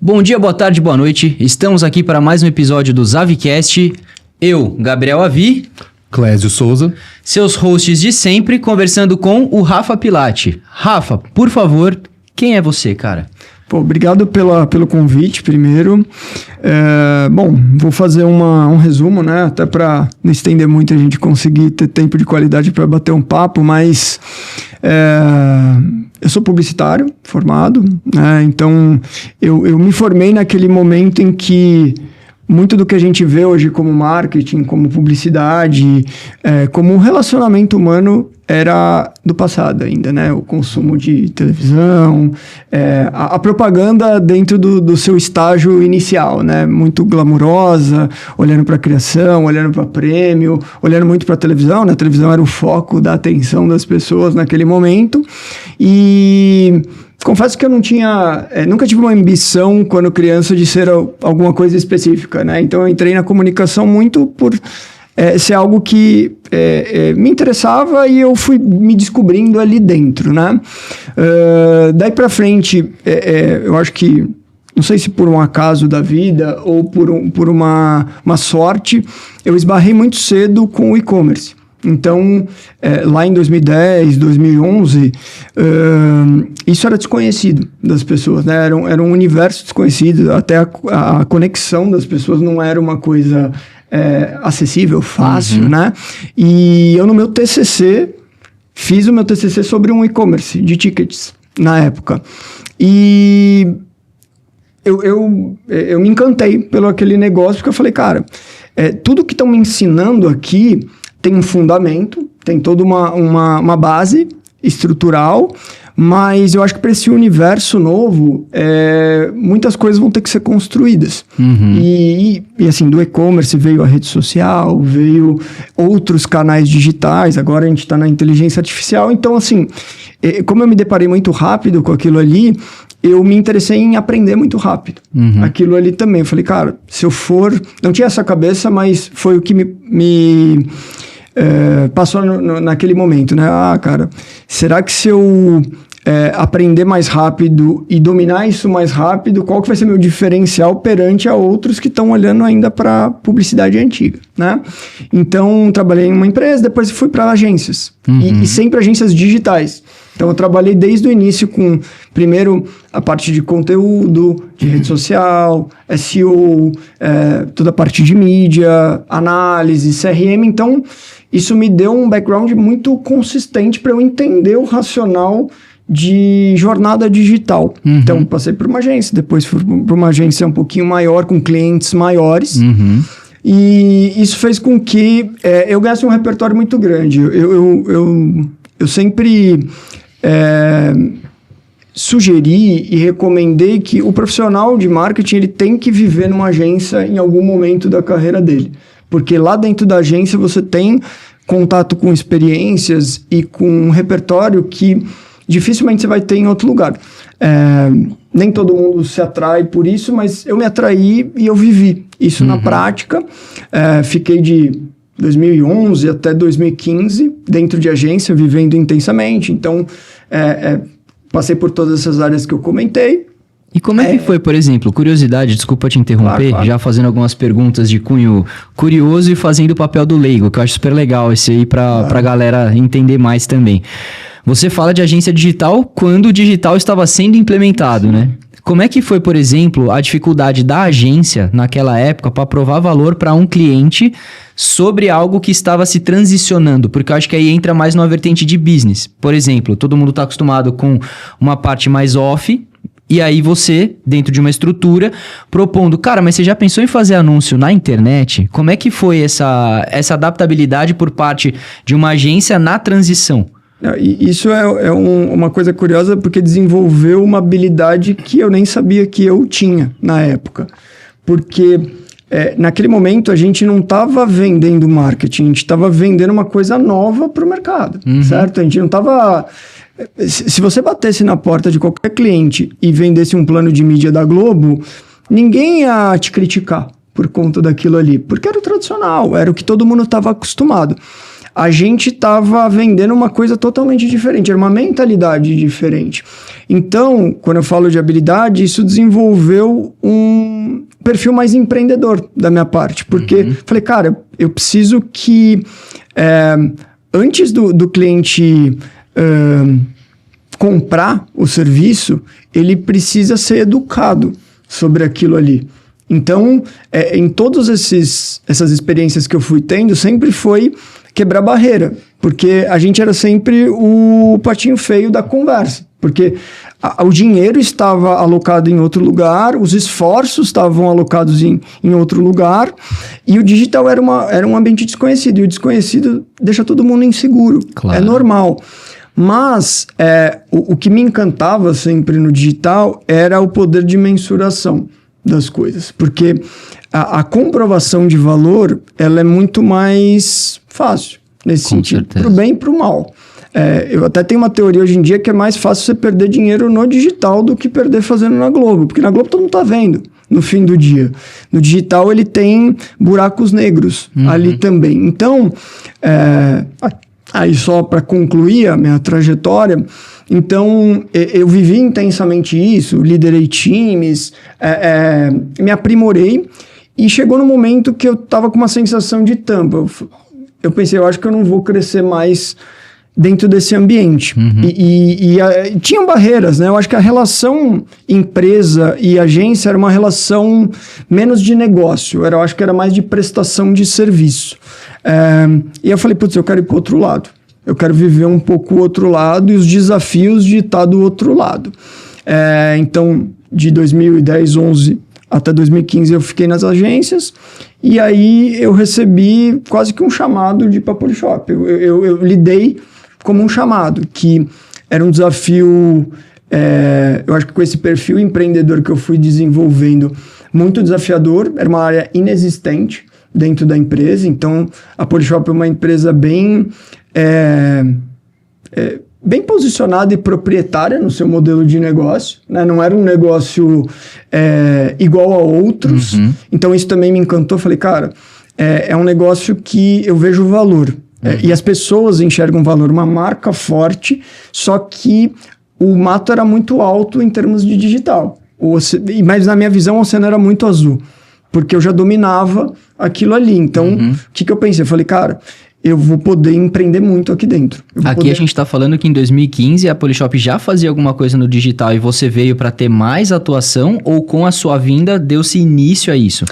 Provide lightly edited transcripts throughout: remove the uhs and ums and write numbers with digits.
Bom dia, boa tarde, boa noite. Estamos aqui para mais um episódio do Zavicast. Eu, Gabriel Avi. Clésio Souza. Seus hosts de sempre, conversando com o Rafa Pilati. Rafa, por favor, quem é você, cara? Pô, obrigado pelo convite, primeiro. Bom, vou fazer um resumo, né? Até para não estender muito, a gente conseguir ter tempo de qualidade para bater um papo, mas eu sou publicitário formado, né? Então eu me formei naquele momento em que muito do que a gente vê hoje como marketing, como publicidade, como um relacionamento humano era do passado ainda, né? O consumo de televisão, a propaganda dentro do seu estágio inicial, né? Muito glamurosa, olhando para a criação, olhando para prêmio, olhando muito para a televisão, né? A televisão era o foco da atenção das pessoas naquele momento. E confesso que eu nunca tive uma ambição quando criança de ser alguma coisa específica, né? Então eu entrei na comunicação muito por ser algo que me interessava e eu fui me descobrindo ali dentro, né? Daí pra frente, eu acho que, não sei se por um acaso da vida ou por uma sorte, eu esbarrei muito cedo com o e-commerce. Então, lá em 2010, 2011, isso era desconhecido das pessoas, né? Era um universo desconhecido, até a conexão das pessoas não era uma coisa acessível, fácil, né? E eu no meu TCC, fiz o meu TCC sobre um e-commerce de tickets, na época. E eu me encantei pelo aquele negócio, porque eu falei, cara, tudo que estão me ensinando aqui tem um fundamento, tem toda uma base estrutural, mas eu acho que para esse universo novo, muitas coisas vão ter que ser construídas. Uhum. E assim, do e-commerce veio a rede social, veio outros canais digitais, agora a gente está na inteligência artificial. Então, assim, como eu me deparei muito rápido com aquilo ali, eu me interessei em aprender muito rápido. Uhum. Aquilo ali também. Eu falei, cara, se eu for... Não tinha essa cabeça, mas foi o que me passou naquele momento, né? Ah, cara, será que se eu aprender mais rápido e dominar isso mais rápido, qual que vai ser meu diferencial perante a outros que estão olhando ainda para publicidade antiga, né? Então, trabalhei em uma empresa, depois fui para agências. Uhum. E sempre agências digitais. Então, eu trabalhei desde o início com, primeiro, a parte de conteúdo, de rede social, SEO, toda a parte de mídia, análise, CRM. Então, isso me deu um background muito consistente para eu entender o racional de jornada digital. Uhum. Então, passei por uma agência, depois fui para uma agência um pouquinho maior, com clientes maiores. Uhum. E isso fez com que eu ganhasse um repertório muito grande. Eu sempre sugeri e recomendei que o profissional de marketing ele tem que viver numa agência em algum momento da carreira dele. Porque lá dentro da agência você tem contato com experiências e com um repertório que dificilmente você vai ter em outro lugar. Nem todo mundo se atrai por isso, mas eu me atraí e eu vivi isso na prática. Fiquei de 2011 até 2015 dentro de agência, vivendo intensamente. Então, passei por todas essas áreas que eu comentei. E como é que foi, por exemplo, curiosidade, desculpa te interromper, claro. Já fazendo algumas perguntas de cunho curioso e fazendo o papel do leigo, que eu acho super legal esse aí pra galera entender mais também. Você fala de agência digital quando o digital estava sendo implementado, né? Como é que foi, por exemplo, a dificuldade da agência naquela época para provar valor para um cliente sobre algo que estava se transicionando? Porque eu acho que aí entra mais numa vertente de business. Por exemplo, todo mundo está acostumado com uma parte mais off, e aí você, dentro de uma estrutura, propondo, cara, mas você já pensou em fazer anúncio na internet? Como é que foi essa adaptabilidade por parte de uma agência na transição? Isso uma coisa curiosa, porque desenvolveu uma habilidade que eu nem sabia que eu tinha na época. Porque naquele momento a gente não estava vendendo marketing, a gente estava vendendo uma coisa nova para o mercado, certo? A gente não estava... Se você batesse na porta de qualquer cliente e vendesse um plano de mídia da Globo, ninguém ia te criticar por conta daquilo ali, porque era o tradicional, era o que todo mundo estava acostumado. a gente estava vendendo uma coisa totalmente diferente, era uma mentalidade diferente. Então, quando eu falo de habilidade, isso desenvolveu um perfil mais empreendedor da minha parte, porque falei, cara, eu preciso que antes do cliente comprar o serviço, ele precisa ser educado sobre aquilo ali. Então, em todas essas experiências que eu fui tendo, sempre foi quebrar barreira, porque a gente era sempre o patinho feio da conversa, porque o dinheiro estava alocado em outro lugar, os esforços estavam alocados em outro lugar, e o digital era um ambiente desconhecido, e o desconhecido deixa todo mundo inseguro, claro. É normal. Mas o que me encantava sempre no digital era o poder de mensuração das coisas, porque a comprovação de valor, ela é muito mais fácil, nesse sentido, para o bem e para o mal. Eu até tenho uma teoria hoje em dia que é mais fácil você perder dinheiro no digital do que perder fazendo na Globo, porque na Globo todo mundo está vendo no fim do dia. No digital ele tem buracos negros ali também. Então, aí só para concluir a minha trajetória, então eu vivi intensamente isso, liderei times, me aprimorei e chegou no momento que eu estava com uma sensação de tampa. Eu pensei, eu acho que eu não vou crescer mais dentro desse ambiente. E tinham barreiras, né? Eu acho que a relação empresa e agência era uma relação menos de negócio, eu acho que era mais de prestação de serviço. E eu falei, putz, eu quero ir para o outro lado. Eu quero viver um pouco o outro lado e os desafios de estar do outro lado. Então, de 2010, 11 até 2015 eu fiquei nas agências e aí eu recebi quase que um chamado de ir para a Polishop. Eu lidei como um chamado, que era um desafio, eu acho que com esse perfil empreendedor que eu fui desenvolvendo, muito desafiador, era uma área inexistente dentro da empresa, então a Polishop é uma empresa bem posicionada e proprietária no seu modelo de negócio, né? Não era um negócio igual a outros, então isso também me encantou, falei, cara, é um negócio que eu vejo valor, e as pessoas enxergam valor, uma marca forte, só que o mato era muito alto em termos de digital, mas na minha visão o oceano era muito azul, porque eu já dominava aquilo ali, então o que eu pensei? Eu falei, cara, eu vou poder empreender muito aqui dentro. Aqui a gente está falando que em 2015 a Polishop já fazia alguma coisa no digital e você veio para ter mais atuação, ou com a sua vinda deu-se início a isso?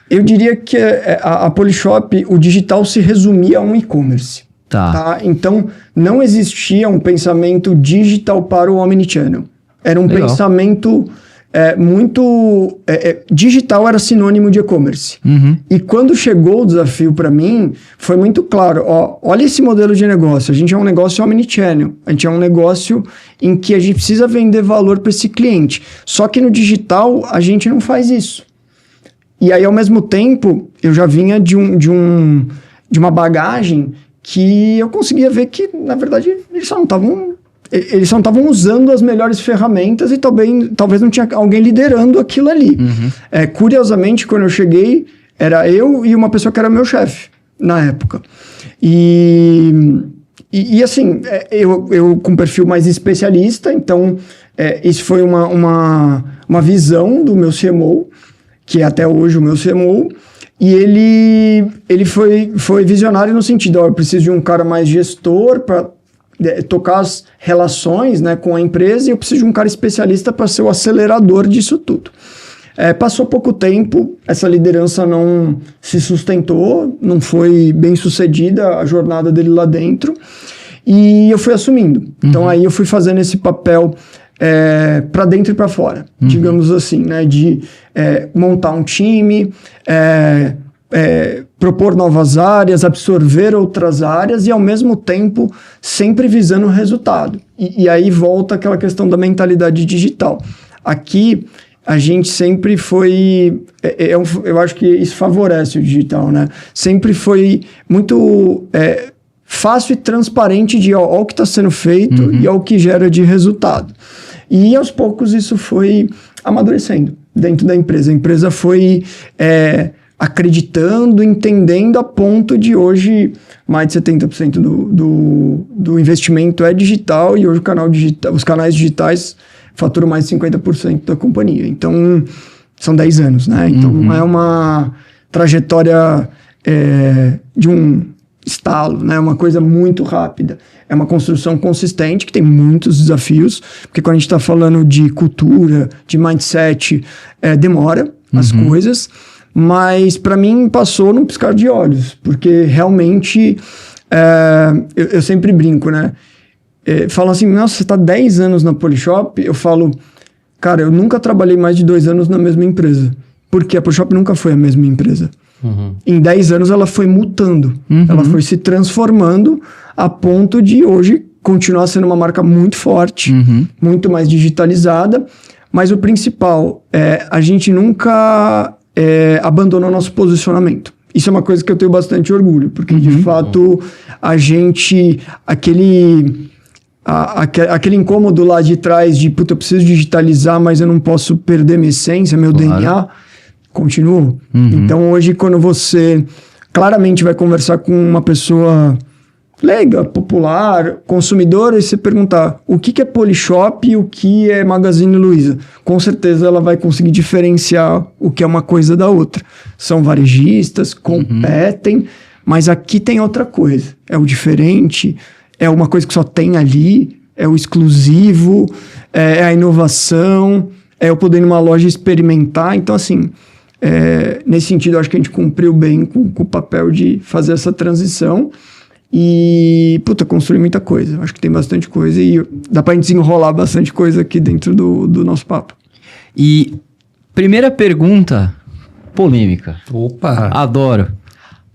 Eu diria que a Polishop, o digital se resumia a um e-commerce. Tá? Então, não existia um pensamento digital para o omnichannel. Era um pensamento muito... digital era sinônimo de e-commerce. E quando chegou o desafio para mim, foi muito claro. Olha esse modelo de negócio. A gente é um negócio omnichannel. A gente é um negócio em que a gente precisa vender valor para esse cliente. Só que no digital, a gente não faz isso. E aí, ao mesmo tempo, eu já vinha de uma bagagem que eu conseguia ver que, na verdade, eles só não estavam usando as melhores ferramentas e talvez não tinha alguém liderando aquilo ali. Curiosamente, quando eu cheguei, era eu e uma pessoa que era meu chefe na época. E assim, eu com perfil mais especialista, então isso foi uma visão do meu CMO, que é até hoje o meu CMO, e ele foi visionário no sentido, eu preciso de um cara mais gestor para tocar as relações, né, com a empresa, e eu preciso de um cara especialista para ser o acelerador disso tudo. Passou pouco tempo, essa liderança não se sustentou, não foi bem sucedida a jornada dele lá dentro, e eu fui assumindo. Então aí eu fui fazendo esse papel para dentro e para fora, digamos assim, né, de montar um time, propor novas áreas, absorver outras áreas e, ao mesmo tempo, sempre visando o resultado. E aí volta aquela questão da mentalidade digital. Aqui, a gente sempre foi... eu acho que isso favorece o digital, né? Sempre foi muito fácil e transparente de ó o que está sendo feito e ó o que gera de resultado. E, aos poucos, isso foi amadurecendo dentro da empresa. A empresa foi acreditando, entendendo, a ponto de hoje mais de 70% do investimento é digital, e hoje os canais digitais faturam mais de 50% da companhia. Então, são 10 anos, né? Então, não é uma trajetória de um estalo, né? É uma coisa muito rápida. É uma construção consistente que tem muitos desafios, porque quando a gente está falando de cultura, de mindset, demora as coisas, mas para mim passou num piscar de olhos, porque realmente eu sempre brinco, né? Falam assim, nossa, você está 10 anos na Polishop? Eu falo, cara, eu nunca trabalhei mais de 2 anos na mesma empresa, porque a Polishop nunca foi a mesma empresa. Em 10 anos ela foi mutando, ela foi se transformando a ponto de hoje continuar sendo uma marca muito forte, muito mais digitalizada, mas o principal a gente nunca abandonou nosso posicionamento. Isso é uma coisa que eu tenho bastante orgulho, porque de fato a gente, aquele incômodo lá de trás de, puta, eu preciso digitalizar, mas eu não posso perder minha essência, meu DNA, continua. Então hoje, quando você claramente vai conversar com uma pessoa leiga, popular, consumidora, e você perguntar o que é Polishop e o que é Magazine Luiza, com certeza ela vai conseguir diferenciar o que é uma coisa da outra. São varejistas, competem, mas aqui tem outra coisa. É o diferente, é uma coisa que só tem ali, é o exclusivo, é a inovação, é eu poder ir numa loja experimentar. Então, assim, nesse sentido, eu acho que a gente cumpriu bem com o papel de fazer essa transição e, puta, construir muita coisa. Acho que tem bastante coisa e dá pra gente desenrolar bastante coisa aqui dentro do nosso papo. E primeira pergunta, polêmica. Opa! Adoro.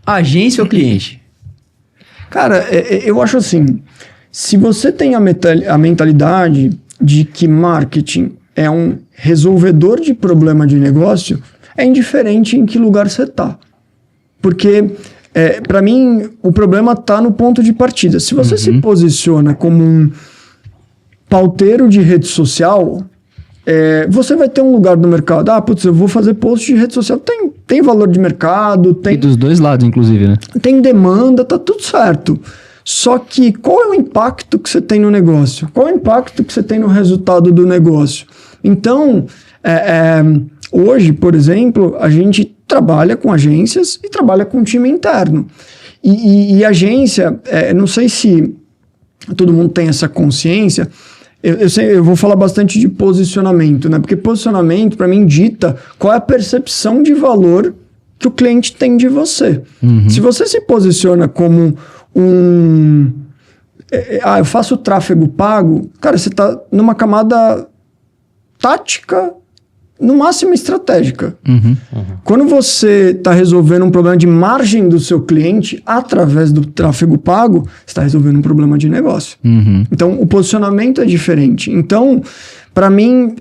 Agência ou cliente? Cara, eu acho assim, se você tem a mentalidade de que marketing é um resolvedor de problema de negócio, é indiferente em que lugar você tá. Porque, para mim, o problema tá no ponto de partida. Se você se posiciona como um pauteiro de rede social, você vai ter um lugar no mercado. Ah, putz, eu vou fazer post de rede social. Tem valor de mercado, tem... E dos dois lados, inclusive, né? Tem demanda, tá tudo certo. Só que qual é o impacto que você tem no negócio? Qual é o impacto que você tem no resultado do negócio? Então, hoje, por exemplo, a gente trabalha com agências e trabalha com time interno. E agência, não sei se todo mundo tem essa consciência, eu vou falar bastante de posicionamento, né? Porque posicionamento, para mim, dita qual é a percepção de valor que o cliente tem de você. Se você se posiciona como eu faço tráfego pago, cara, você está numa camada tática, no máximo estratégica. Quando você está resolvendo um problema de margem do seu cliente através do tráfego pago, você está resolvendo um problema de negócio. Então, o posicionamento é diferente. Então, para mim,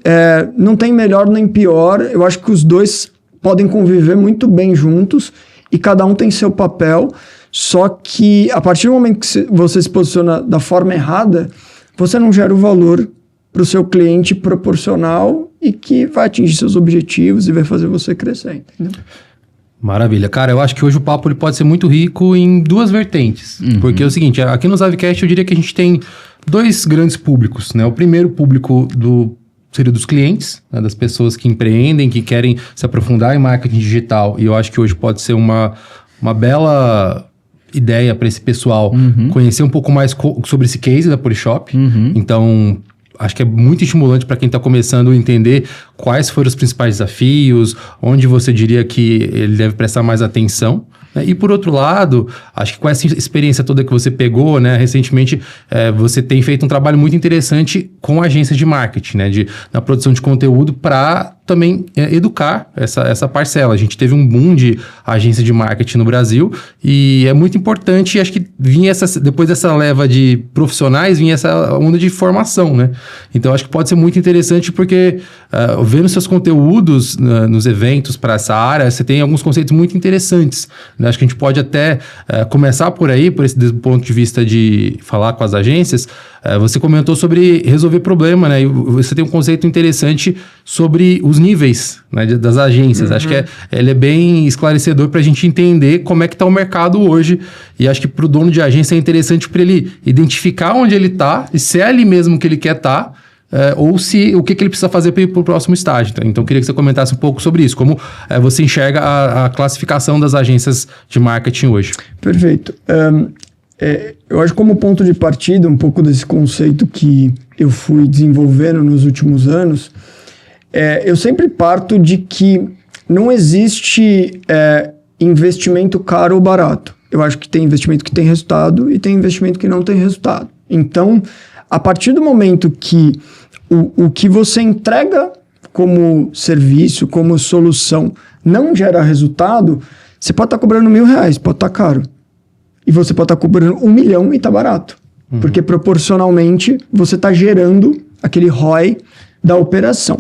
não tem melhor nem pior. Eu acho que os dois podem conviver muito bem juntos e cada um tem seu papel. Só que, a partir do momento que você se posiciona da forma errada, você não gera o valor para o seu cliente proporcional e que vai atingir seus objetivos e vai fazer você crescer, entendeu? Maravilha. Cara, eu acho que hoje o papo ele pode ser muito rico em duas vertentes. Porque é o seguinte, aqui no Zavcast eu diria que a gente tem dois grandes públicos, né? O primeiro público seria dos clientes, né? Das pessoas que empreendem, que querem se aprofundar em marketing digital. E eu acho que hoje pode ser uma bela ideia para esse pessoal conhecer um pouco mais sobre esse case da Polishop. Então, acho que é muito estimulante para quem está começando a entender quais foram os principais desafios, onde você diria que ele deve prestar mais atenção. Né? E por outro lado, acho que com essa experiência toda que você pegou, né, recentemente, você tem feito um trabalho muito interessante com agências de marketing, né, na produção de conteúdo para também educar essa parcela. A gente teve um boom de agência de marketing no Brasil e é muito importante, acho que depois dessa leva de profissionais, vinha essa onda de formação, né? Então, acho que pode ser muito interessante porque vendo seus conteúdos nos eventos para essa área, você tem alguns conceitos muito interessantes, né? Acho que a gente pode até começar por aí, por esse ponto de vista de falar com as agências. Você comentou sobre resolver problema, né? E você tem um conceito interessante sobre os os níveis, né, das agências. Acho que ele é bem esclarecedor para a gente entender como é que está o mercado hoje. E acho que para o dono de agência é interessante para ele identificar onde ele está e se é ali mesmo que ele quer estar. Ou se o que ele precisa fazer para ir para o próximo estágio. Então, queria que você comentasse um pouco sobre isso. Como você enxerga a classificação das agências de marketing hoje. Perfeito. Eu acho que como ponto de partida, um pouco desse conceito que eu fui desenvolvendo nos últimos anos, eu sempre parto de que não existe investimento caro ou barato. Eu acho que tem investimento que tem resultado e tem investimento que não tem resultado. Então, a partir do momento que o que você entrega como serviço, como solução, não gera resultado, você pode estar cobrando R$1.000, pode estar caro. E você pode estar cobrando 1 milhão e está barato. Porque proporcionalmente você está gerando aquele ROI da operação.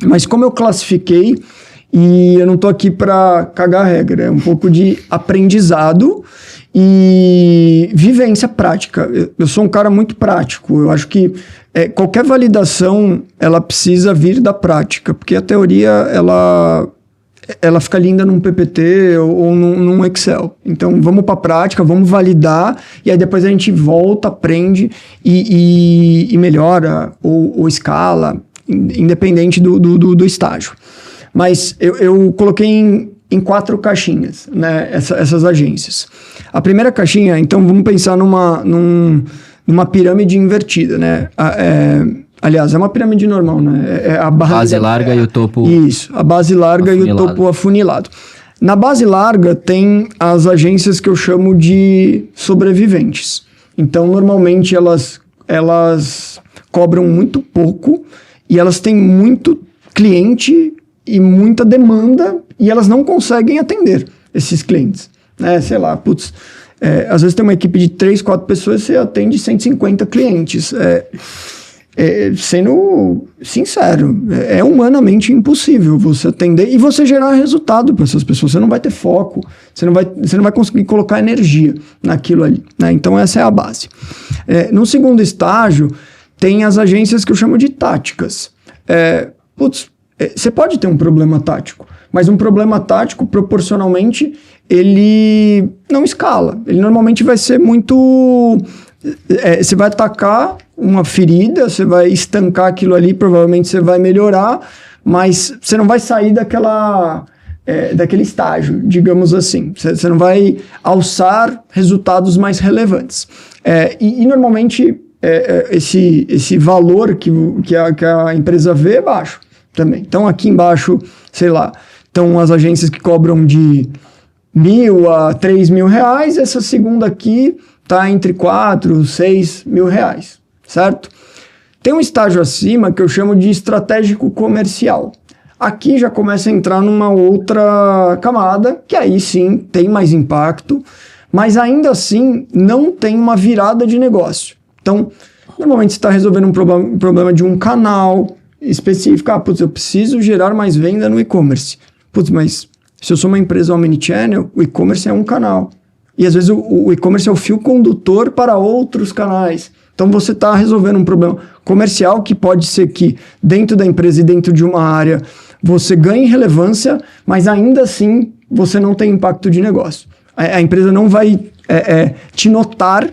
Mas como eu classifiquei, e eu não estou aqui para cagar a regra, é um pouco de aprendizado e vivência prática. Eu sou um cara muito prático. Eu acho que qualquer validação, ela precisa vir da prática, porque a teoria, ela fica linda num PPT ou num Excel. Então, vamos para a prática, vamos validar, e aí depois a gente volta, aprende e melhora ou escala, independente do estágio. Mas eu coloquei em 4 caixinhas, né, essas agências. A primeira caixinha, então, vamos pensar numa pirâmide invertida, né? Aliás, é uma pirâmide normal, né? A base larga e o topo... Isso, a base larga afunilado. E o topo afunilado. Na base larga tem as agências que eu chamo de sobreviventes. Então, normalmente, elas cobram muito pouco e elas têm muito cliente e muita demanda e elas não conseguem atender esses clientes. Sei lá, às vezes tem uma equipe de 3, 4 pessoas e você atende 150 clientes. Sendo sincero, é humanamente impossível você atender e você gerar resultado para essas pessoas. Você não vai ter foco, você não vai conseguir colocar energia naquilo ali, né? Então essa é a base. No segundo estágio, tem as agências que eu chamo de táticas. Você pode ter um problema tático, mas um problema tático, proporcionalmente, ele não escala. Ele normalmente vai ser muito... você vai atacar uma ferida, você vai estancar aquilo ali, provavelmente você vai melhorar, mas você não vai sair daquele estágio, digamos assim. Você não vai alçar resultados mais relevantes. E normalmente, esse valor que a empresa vê é baixo também. Então, aqui embaixo, sei lá, estão as agências que cobram de R$1.000 a R$3.000, essa segunda aqui está entre 4, 6 mil reais, certo? Tem um estágio acima que eu chamo de estratégico comercial. Aqui já começa a entrar numa outra camada, que aí sim tem mais impacto, mas ainda assim não tem uma virada de negócio. Então, normalmente você está resolvendo um problema de um canal específico. Eu preciso gerar mais venda no e-commerce. Mas se eu sou uma empresa omnichannel, o e-commerce é um canal. E às vezes o e-commerce é o fio condutor para outros canais. Então você está resolvendo um problema comercial que pode ser que dentro da empresa e dentro de uma área você ganhe relevância, mas ainda assim você não tem impacto de negócio. A empresa não vai te notar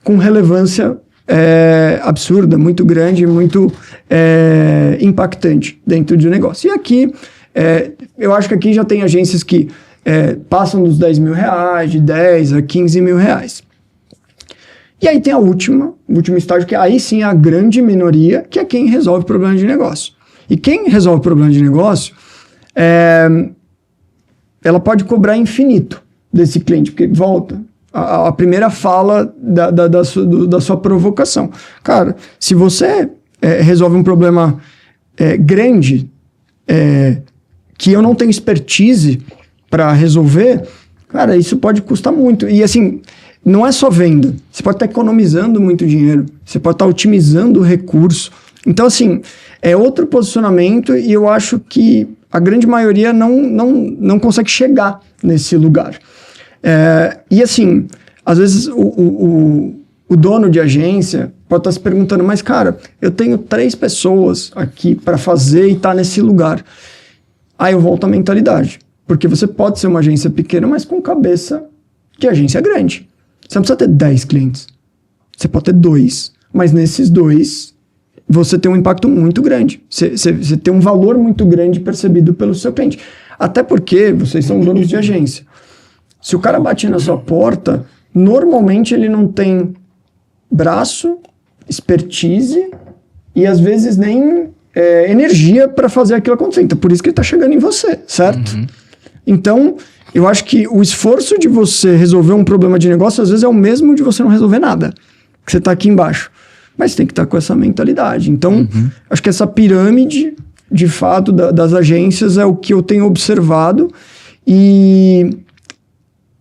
com relevância absurda, muito grande, muito impactante dentro de um negócio. E aqui, eu acho que aqui já tem agências que passam dos R$10.000, de 10 a 15 mil reais. E aí tem o último estágio, que aí sim é a grande minoria, que é quem resolve problema de negócio. E quem resolve problema de negócio, ela pode cobrar infinito desse cliente, porque volta a primeira fala da sua provocação. Cara, se você resolve um problema grande, que eu não tenho expertise para resolver, cara, isso pode custar muito. E assim, não é só venda. Você pode estar economizando muito dinheiro, você pode estar otimizando o recurso. Então, assim, é outro posicionamento e eu acho que a grande maioria não consegue chegar nesse lugar. E assim, às vezes o dono de agência pode estar se perguntando, mas cara, eu tenho 3 pessoas aqui para fazer e tá nesse lugar. Aí eu volto à mentalidade. Porque você pode ser uma agência pequena, mas com cabeça de agência grande. Você não precisa ter 10 clientes. Você pode ter 2, mas nesses 2 você tem um impacto muito grande. Você tem um valor muito grande percebido pelo seu cliente. Até porque vocês são donos de agência. Se o cara bate na sua porta, normalmente ele não tem braço, expertise e às vezes nem energia para fazer aquilo acontecer. Então por isso que ele está chegando em você, certo? Uhum. Então, eu acho que o esforço de você resolver um problema de negócio, às vezes é o mesmo de você não resolver nada, que você está aqui embaixo. Mas tem que estar com essa mentalidade. Então, acho que essa pirâmide, de fato, das agências é o que eu tenho observado. E,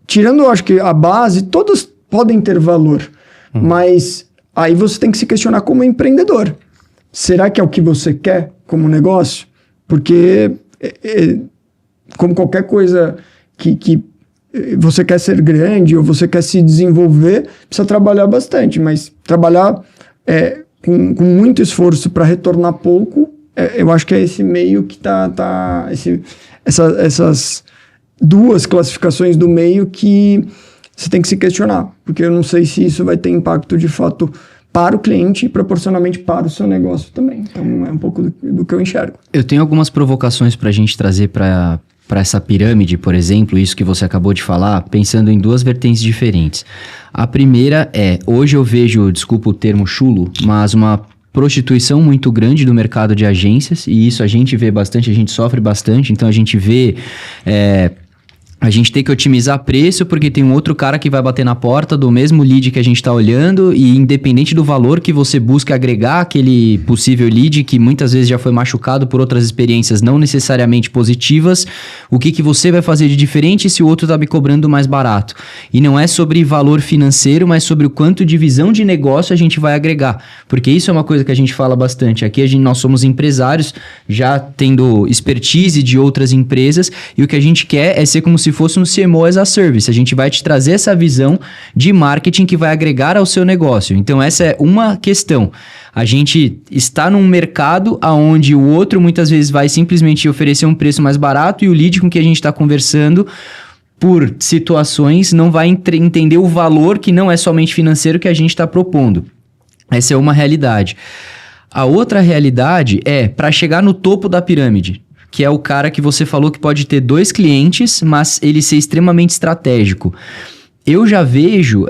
tirando, eu acho que a base, todas podem ter valor. Mas aí você tem que se questionar como empreendedor. Será que é o que você quer como negócio? Porque... como qualquer coisa que você quer ser grande ou você quer se desenvolver, precisa trabalhar bastante, mas trabalhar com muito esforço para retornar pouco, eu acho que é esse meio que essas 2 classificações do meio que você tem que se questionar, porque eu não sei se isso vai ter impacto de fato para o cliente e proporcionalmente para o seu negócio também. Então é um pouco do que eu enxergo. Eu tenho algumas provocações para a gente trazer para essa pirâmide, por exemplo, isso que você acabou de falar, pensando em 2 vertentes diferentes. A primeira hoje eu vejo, desculpa o termo chulo, mas uma prostituição muito grande do mercado de agências, e isso a gente vê bastante, a gente sofre bastante, então a gente vê... a gente tem que otimizar preço porque tem um outro cara que vai bater na porta do mesmo lead que a gente está olhando, e independente do valor que você busca agregar aquele possível lead que muitas vezes já foi machucado por outras experiências não necessariamente positivas, o que você vai fazer de diferente se o outro está me cobrando mais barato? E não é sobre valor financeiro, mas sobre o quanto de visão de negócio a gente vai agregar, porque isso é uma coisa que a gente fala bastante. Aqui nós somos empresários, já tendo expertise de outras empresas, e o que a gente quer é ser como se fosse um CMO as a Service. A gente vai te trazer essa visão de marketing que vai agregar ao seu negócio. Então essa é uma questão. A gente está num mercado onde o outro muitas vezes vai simplesmente oferecer um preço mais barato, e o lead com que a gente está conversando, por situações, não vai entender o valor que não é somente financeiro que a gente está propondo. Essa é uma realidade. A outra realidade é para chegar no topo da pirâmide, que é o cara que você falou que pode ter 2 clientes, mas ele ser extremamente estratégico. Eu já vejo,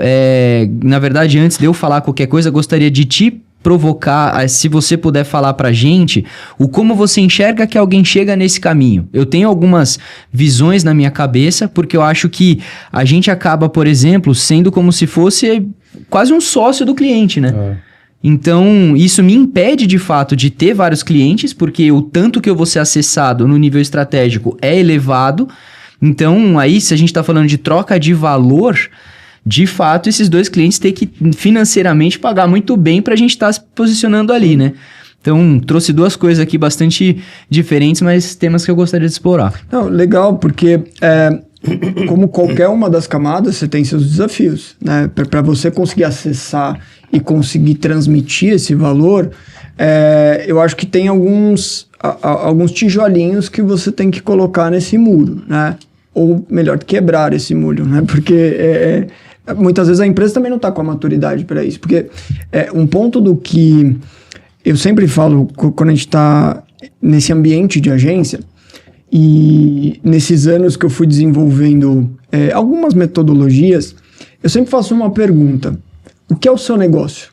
na verdade, antes de eu falar qualquer coisa, gostaria de te provocar, se você puder falar pra gente, o como você enxerga que alguém chega nesse caminho. Eu tenho algumas visões na minha cabeça, porque eu acho que a gente acaba, por exemplo, sendo como se fosse quase um sócio do cliente, né? Então, isso me impede, de fato, de ter vários clientes, porque o tanto que eu vou ser acessado no nível estratégico é elevado. Então, aí, se a gente está falando de troca de valor, de fato, esses 2 clientes têm que financeiramente pagar muito bem para a gente estar se posicionando ali, né? Então, trouxe 2 coisas aqui bastante diferentes, mas temas que eu gostaria de explorar. Não, legal, porque... como qualquer uma das camadas, você tem seus desafios, né? Para você conseguir acessar e conseguir transmitir esse valor, eu acho que tem alguns tijolinhos que você tem que colocar nesse muro, né? Ou melhor, quebrar esse muro, né? Porque muitas vezes a empresa também não está com a maturidade para isso. Porque um ponto do que eu sempre falo quando a gente está nesse ambiente de agência, e nesses anos que eu fui desenvolvendo algumas metodologias, eu sempre faço uma pergunta: o que é o seu negócio?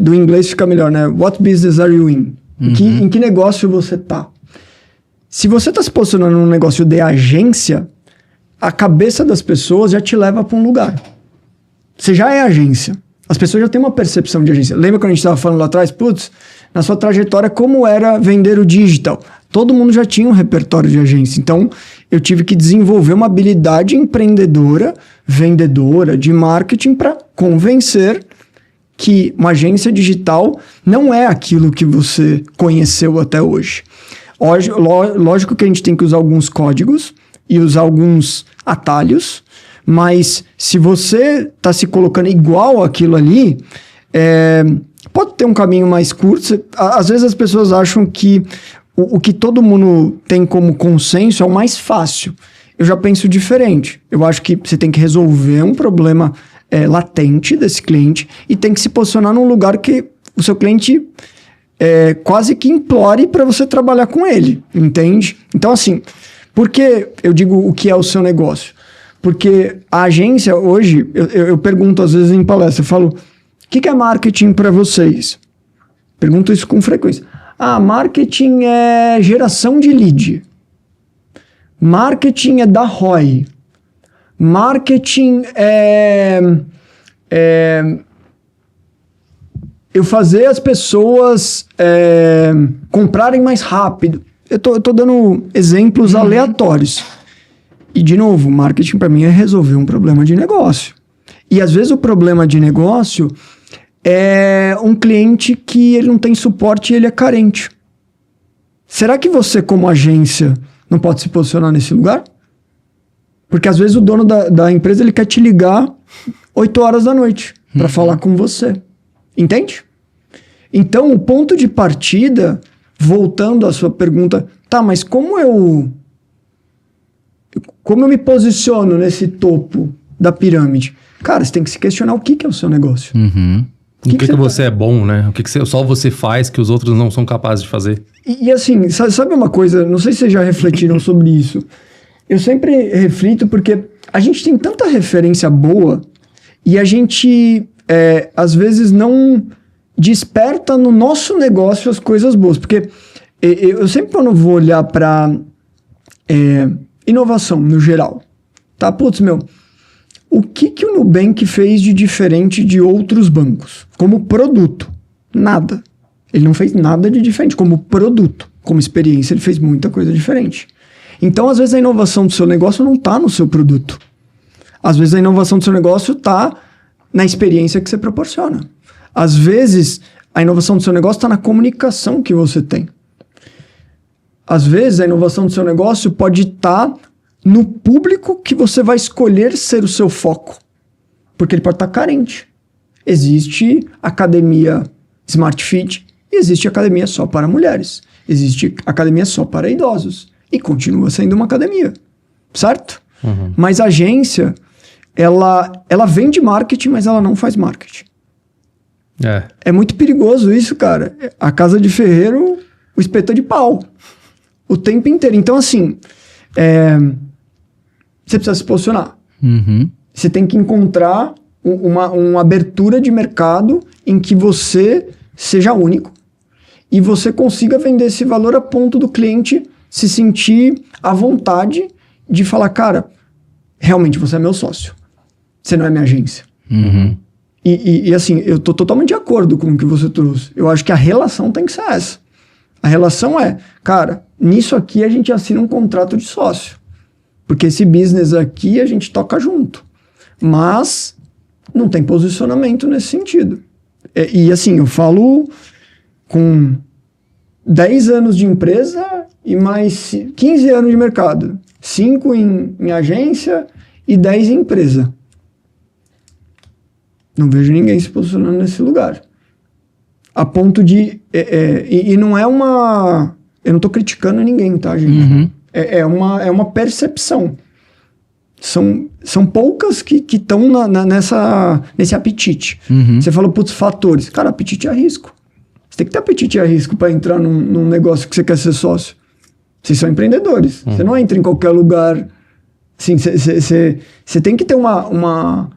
Do inglês fica melhor, né? What business are you in? Em que negócio você tá? Se você está se posicionando num negócio de agência, a cabeça das pessoas já te leva para um lugar. Você já é agência. As pessoas já têm uma percepção de agência. Lembra quando a gente estava falando lá atrás? Putz, na sua trajetória, como era vender o digital? Todo mundo já tinha um repertório de agência. Então, eu tive que desenvolver uma habilidade empreendedora, vendedora, de marketing para convencer que uma agência digital não é aquilo que você conheceu até hoje. Lógico que a gente tem que usar alguns códigos e usar alguns atalhos, mas se você está se colocando igual àquilo ali, Pode ter um caminho mais curto. Às vezes as pessoas acham que o que todo mundo tem como consenso é o mais fácil. Eu já penso diferente. Eu acho que você tem que resolver um problema latente desse cliente e tem que se posicionar num lugar que o seu cliente quase que implore para você trabalhar com ele, entende? Então, assim, por que eu digo o que é o seu negócio? Porque a agência hoje, eu pergunto às vezes em palestra, eu falo, o que é marketing para vocês? Pergunto isso com frequência. Marketing é geração de lead. Marketing é dar ROI. Marketing é eu fazer as pessoas comprarem mais rápido. Eu tô dando exemplos aleatórios. E, de novo, marketing para mim é resolver um problema de negócio. E, às vezes, o problema de negócio é um cliente que ele não tem suporte e ele é carente. Será que você, como agência, não pode se posicionar nesse lugar? Porque, às vezes, o dono da empresa ele quer te ligar 8 horas da noite para falar com você. Entende? Então, o ponto de partida, voltando à sua pergunta, mas como eu me posiciono nesse topo da pirâmide? Cara, você tem que se questionar o que é o seu negócio. Uhum. O que você é bom, né? O que só você faz que os outros não são capazes de fazer. E assim, sabe uma coisa? Não sei se vocês já refletiram sobre isso. Eu sempre reflito porque a gente tem tanta referência boa e a gente, às vezes, não desperta no nosso negócio as coisas boas. Porque eu sempre, quando vou olhar para inovação no geral, tá? Putz, o que o Nubank fez de diferente de outros bancos? Como produto? Nada. Ele não fez nada de diferente. Como produto, como experiência, ele fez muita coisa diferente. Então, às vezes, a inovação do seu negócio não está no seu produto. Às vezes, a inovação do seu negócio está na experiência que você proporciona. Às vezes, a inovação do seu negócio está na comunicação que você tem. Às vezes, a inovação do seu negócio pode estar no público que você vai escolher ser o seu foco. Porque ele pode estar carente. Existe academia Smart Fit e existe academia só para mulheres. Existe academia só para idosos. E continua sendo uma academia. Certo? Uhum. Mas a agência, ela vende marketing, mas ela não faz marketing. É muito perigoso isso, cara. A casa de ferreiro, o espeto é de pau. O tempo inteiro. Então, assim, você precisa se posicionar. Uhum. Você tem que encontrar uma abertura de mercado em que você seja único e você consiga vender esse valor a ponto do cliente se sentir à vontade de falar, cara, realmente você é meu sócio. Você não é minha agência. Uhum. E assim, eu tô totalmente de acordo com o que você trouxe. Eu acho que a relação tem que ser essa. A relação cara, nisso aqui a gente assina um contrato de sócio. Porque esse business aqui a gente toca junto. Mas não tem posicionamento nesse sentido. E assim, eu falo com 10 anos de empresa e mais 15 anos de mercado. 5 em agência e 10 em empresa. Não vejo ninguém se posicionando nesse lugar. A ponto de... e não é uma... Eu não tô criticando ninguém, tá, gente? Uhum. É uma percepção. São poucas que estão nesse apetite. Uhum. Você falou, putz, fatores. Cara, apetite é risco. Você tem que ter apetite a risco para entrar num negócio que você quer ser sócio. Vocês são empreendedores. Você não entra em qualquer lugar. Assim, você tem que ter uma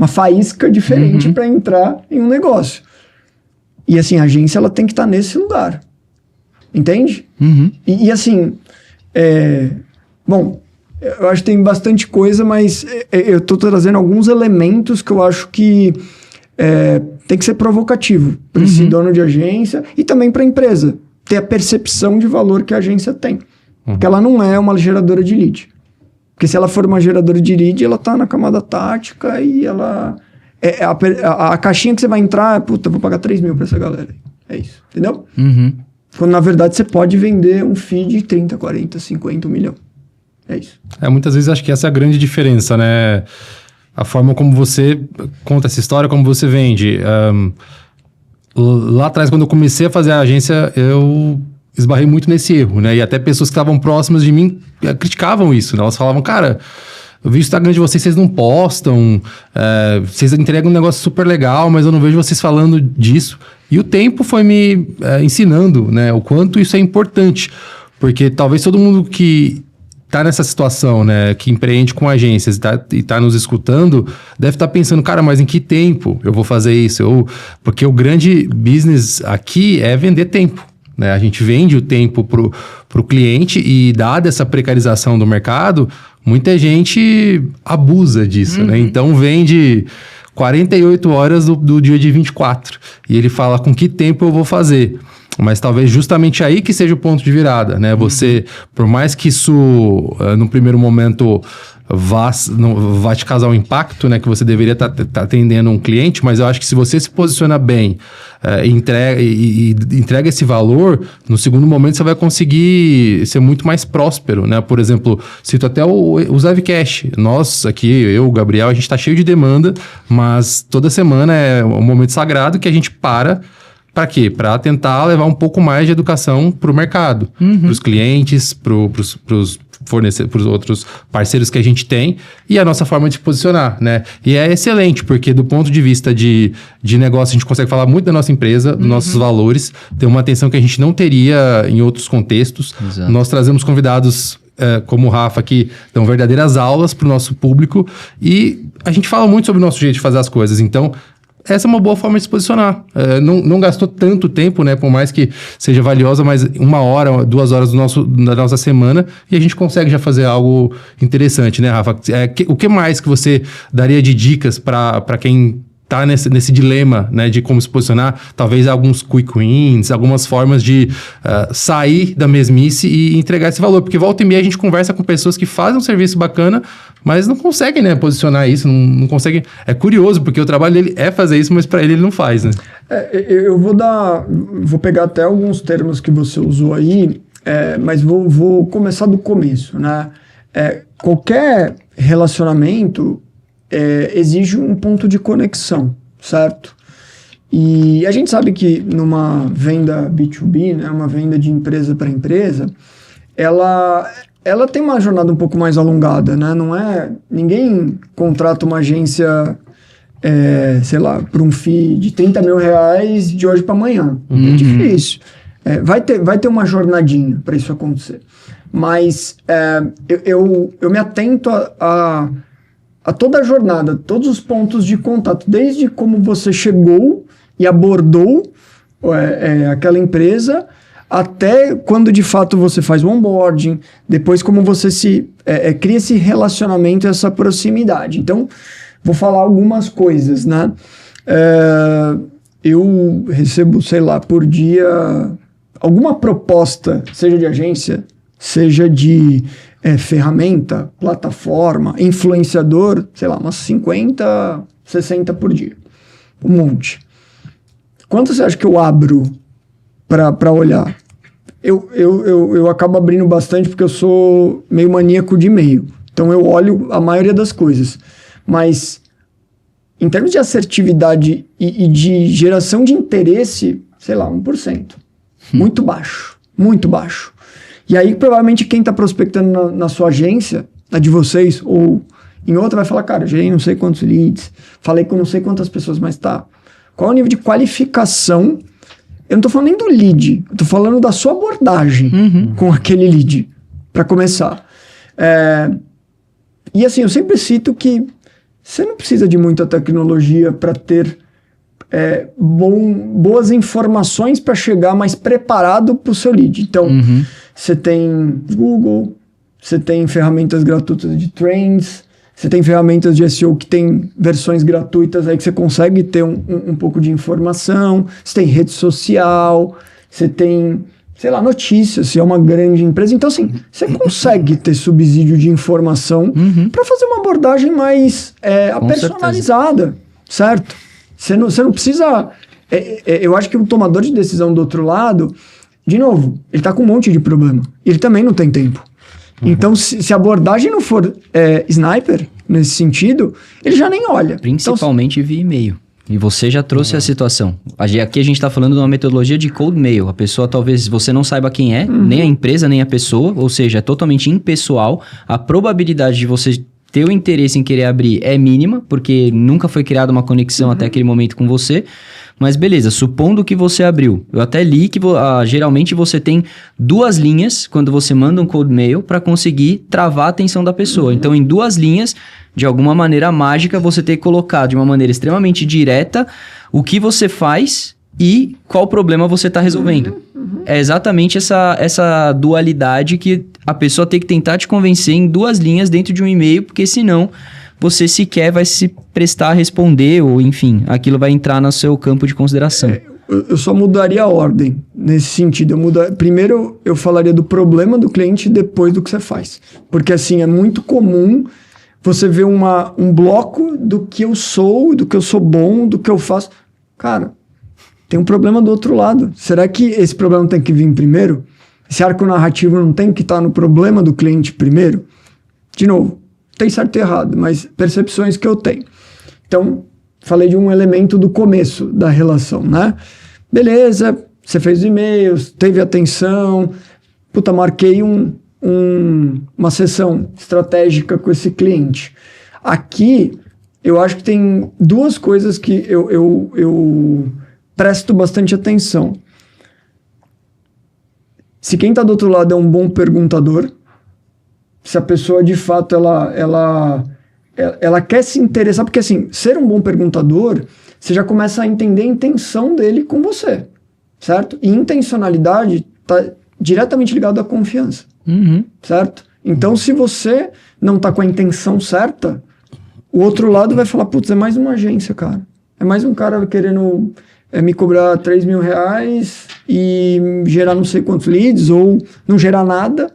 faísca diferente para entrar em um negócio. E assim, a agência ela tem que estar nesse lugar. Entende? Uhum. E assim, bom, eu acho que tem bastante coisa, mas eu estou trazendo alguns elementos que eu acho que tem que ser provocativo para esse dono de agência e também para a empresa ter a percepção de valor que a agência tem. Porque ela não é uma geradora de lead. Porque se ela for uma geradora de lead, ela tá na camada tática e ela... a caixinha que você vai entrar, puta, vou pagar 3 mil pra essa galera. É isso, entendeu? Uhum. Quando, na verdade, você pode vender um feed de 30, 40, 50, 1 milhão. É isso. Muitas vezes acho que essa é a grande diferença, né? a forma como você conta essa história, como você vende. Lá atrás, quando eu comecei a fazer a agência, eu esbarrei muito nesse erro, né? E até pessoas que estavam próximas de mim criticavam isso, né? Elas falavam, cara, eu vi o Instagram de vocês não postam, vocês entregam um negócio super legal, mas eu não vejo vocês falando disso. E o tempo foi me ensinando, né? O quanto isso é importante. Porque talvez todo mundo que tá nessa situação, né? Que empreende com agências e tá nos escutando, deve estar pensando, cara, mas em que tempo eu vou fazer isso? Porque o grande business aqui é vender tempo. Né? A gente vende o tempo pro cliente e, dada essa precarização do mercado, muita gente abusa disso, né? Então vende 48 horas do dia de 24. E ele fala com que tempo eu vou fazer. Mas talvez justamente aí que seja o ponto de virada, né? Você, por mais que isso, no primeiro momento, vá te causar um impacto, né? Que você deveria estar atendendo um cliente, mas eu acho que se você se posiciona bem entrega esse valor, no segundo momento você vai conseguir ser muito mais próspero, né? Por exemplo, cito até o Zavcast. Nós aqui, eu, o Gabriel, a gente está cheio de demanda, mas toda semana é um momento sagrado que a gente para quê? Para tentar levar um pouco mais de educação para o mercado, para os clientes, para os outros parceiros que a gente tem e a nossa forma de posicionar, né? E é excelente, porque do ponto de vista de negócio, a gente consegue falar muito da nossa empresa, dos nossos valores, ter uma atenção que a gente não teria em outros contextos. Exato. Nós trazemos convidados como o Rafa, que dão verdadeiras aulas para o nosso público e a gente fala muito sobre o nosso jeito de fazer as coisas. Então, essa é uma boa forma de se posicionar. Não gastou tanto tempo, né? Por mais que seja valiosa, mas 1 hora, 2 horas da nossa semana e a gente consegue já fazer algo interessante, né, Rafa? O que mais que você daria de dicas para quem tá nesse dilema, né, de como se posicionar? Talvez alguns quick wins, algumas formas de sair da mesmice e entregar esse valor. Porque volta e meia a gente conversa com pessoas que fazem um serviço bacana, mas não conseguem, né, posicionar isso, não conseguem. É curioso, porque o trabalho dele é fazer isso, mas para ele não faz, né? Eu vou pegar até alguns termos que você usou aí, mas vou começar do começo, né? Qualquer relacionamento exige um ponto de conexão, certo? E a gente sabe que numa venda B2B, né, uma venda de empresa para empresa, ela tem uma jornada um pouco mais alongada, né? Ninguém contrata uma agência, sei lá, por um FII de 30 mil reais de hoje para amanhã. É difícil. Vai ter uma jornadinha para isso acontecer. Mas eu me atento a toda a jornada, todos os pontos de contato, desde como você chegou e abordou aquela empresa, até quando de fato você faz o onboarding, depois como você cria esse relacionamento, essa proximidade. Então, vou falar algumas coisas, né? Eu recebo, sei lá, por dia, alguma proposta, seja de agência, seja de ferramenta, plataforma, influenciador, sei lá, umas 50, 60 por dia. Um monte. Quanto você acha que eu abro para olhar? Eu acabo abrindo bastante porque eu sou meio maníaco de e-mail. Então eu olho a maioria das coisas. Mas em termos de assertividade e de geração de interesse, sei lá, 1%. Muito baixo. Muito baixo. E aí, provavelmente, quem está prospectando na sua agência, na de vocês, ou em outra, vai falar, cara, gerei não sei quantos leads, falei com não sei quantas pessoas, mas tá. Qual é o nível de qualificação? Eu não estou falando nem do lead, eu estou falando da sua abordagem com aquele lead, para começar. E assim, eu sempre cito que você não precisa de muita tecnologia para ter boas informações para chegar mais preparado para o seu lead. Então, você tem Google, você tem ferramentas gratuitas de trends, você tem ferramentas de SEO que tem versões gratuitas aí que você consegue ter um pouco de informação, você tem rede social, você tem, sei lá, notícias, se é uma grande empresa. Então, assim, você consegue ter subsídio de informação para fazer uma abordagem mais personalizada, certo? Você não precisa... eu acho que o tomador de decisão do outro lado, de novo, ele tá com um monte de problema. Ele também não tem tempo. Então, se a abordagem não for sniper, nesse sentido, ele já nem olha. Principalmente via e-mail. E você já trouxe a situação. Aqui a gente está falando de uma metodologia de cold mail. A pessoa talvez você não saiba quem é, nem a empresa, nem a pessoa. Ou seja, é totalmente impessoal. A probabilidade de você ter o interesse em querer abrir é mínima, porque nunca foi criada uma conexão até aquele momento com você. Mas beleza, supondo que você abriu. Eu até li que geralmente você tem 2 linhas quando você manda um cold mail para conseguir travar a atenção da pessoa. Então, em 2 linhas, de alguma maneira mágica, você tem que colocar de uma maneira extremamente direta o que você faz e qual problema você está resolvendo. É exatamente essa dualidade que a pessoa tem que tentar te convencer em 2 linhas dentro de um e-mail, porque senão você sequer vai se prestar a responder, ou enfim, aquilo vai entrar no seu campo de consideração. Eu só mudaria a ordem nesse sentido. Primeiro eu falaria do problema do cliente e depois do que você faz. Porque assim, é muito comum você ver um bloco do que eu sou, do que eu sou bom, do que eu faço. Cara, tem um problema do outro lado. Será que esse problema tem que vir primeiro? Esse arco narrativo não tem que estar no problema do cliente primeiro? De novo, tem certo e errado, mas percepções que eu tenho. Então, falei de um elemento do começo da relação, né? Beleza, você fez os e-mails, teve atenção, marquei uma sessão estratégica com esse cliente. Aqui, eu acho que tem 2 coisas que eu presto bastante atenção. Se quem está do outro lado é um bom perguntador, se a pessoa de fato ela quer se interessar, porque assim, ser um bom perguntador, você já começa a entender a intenção dele com você, certo? E intencionalidade está diretamente ligado à confiança, certo? Então, se você não está com a intenção certa, o outro lado vai falar, putz, é mais uma agência, cara. É mais um cara querendo me cobrar R$3.000 e gerar não sei quantos leads, ou não gerar nada,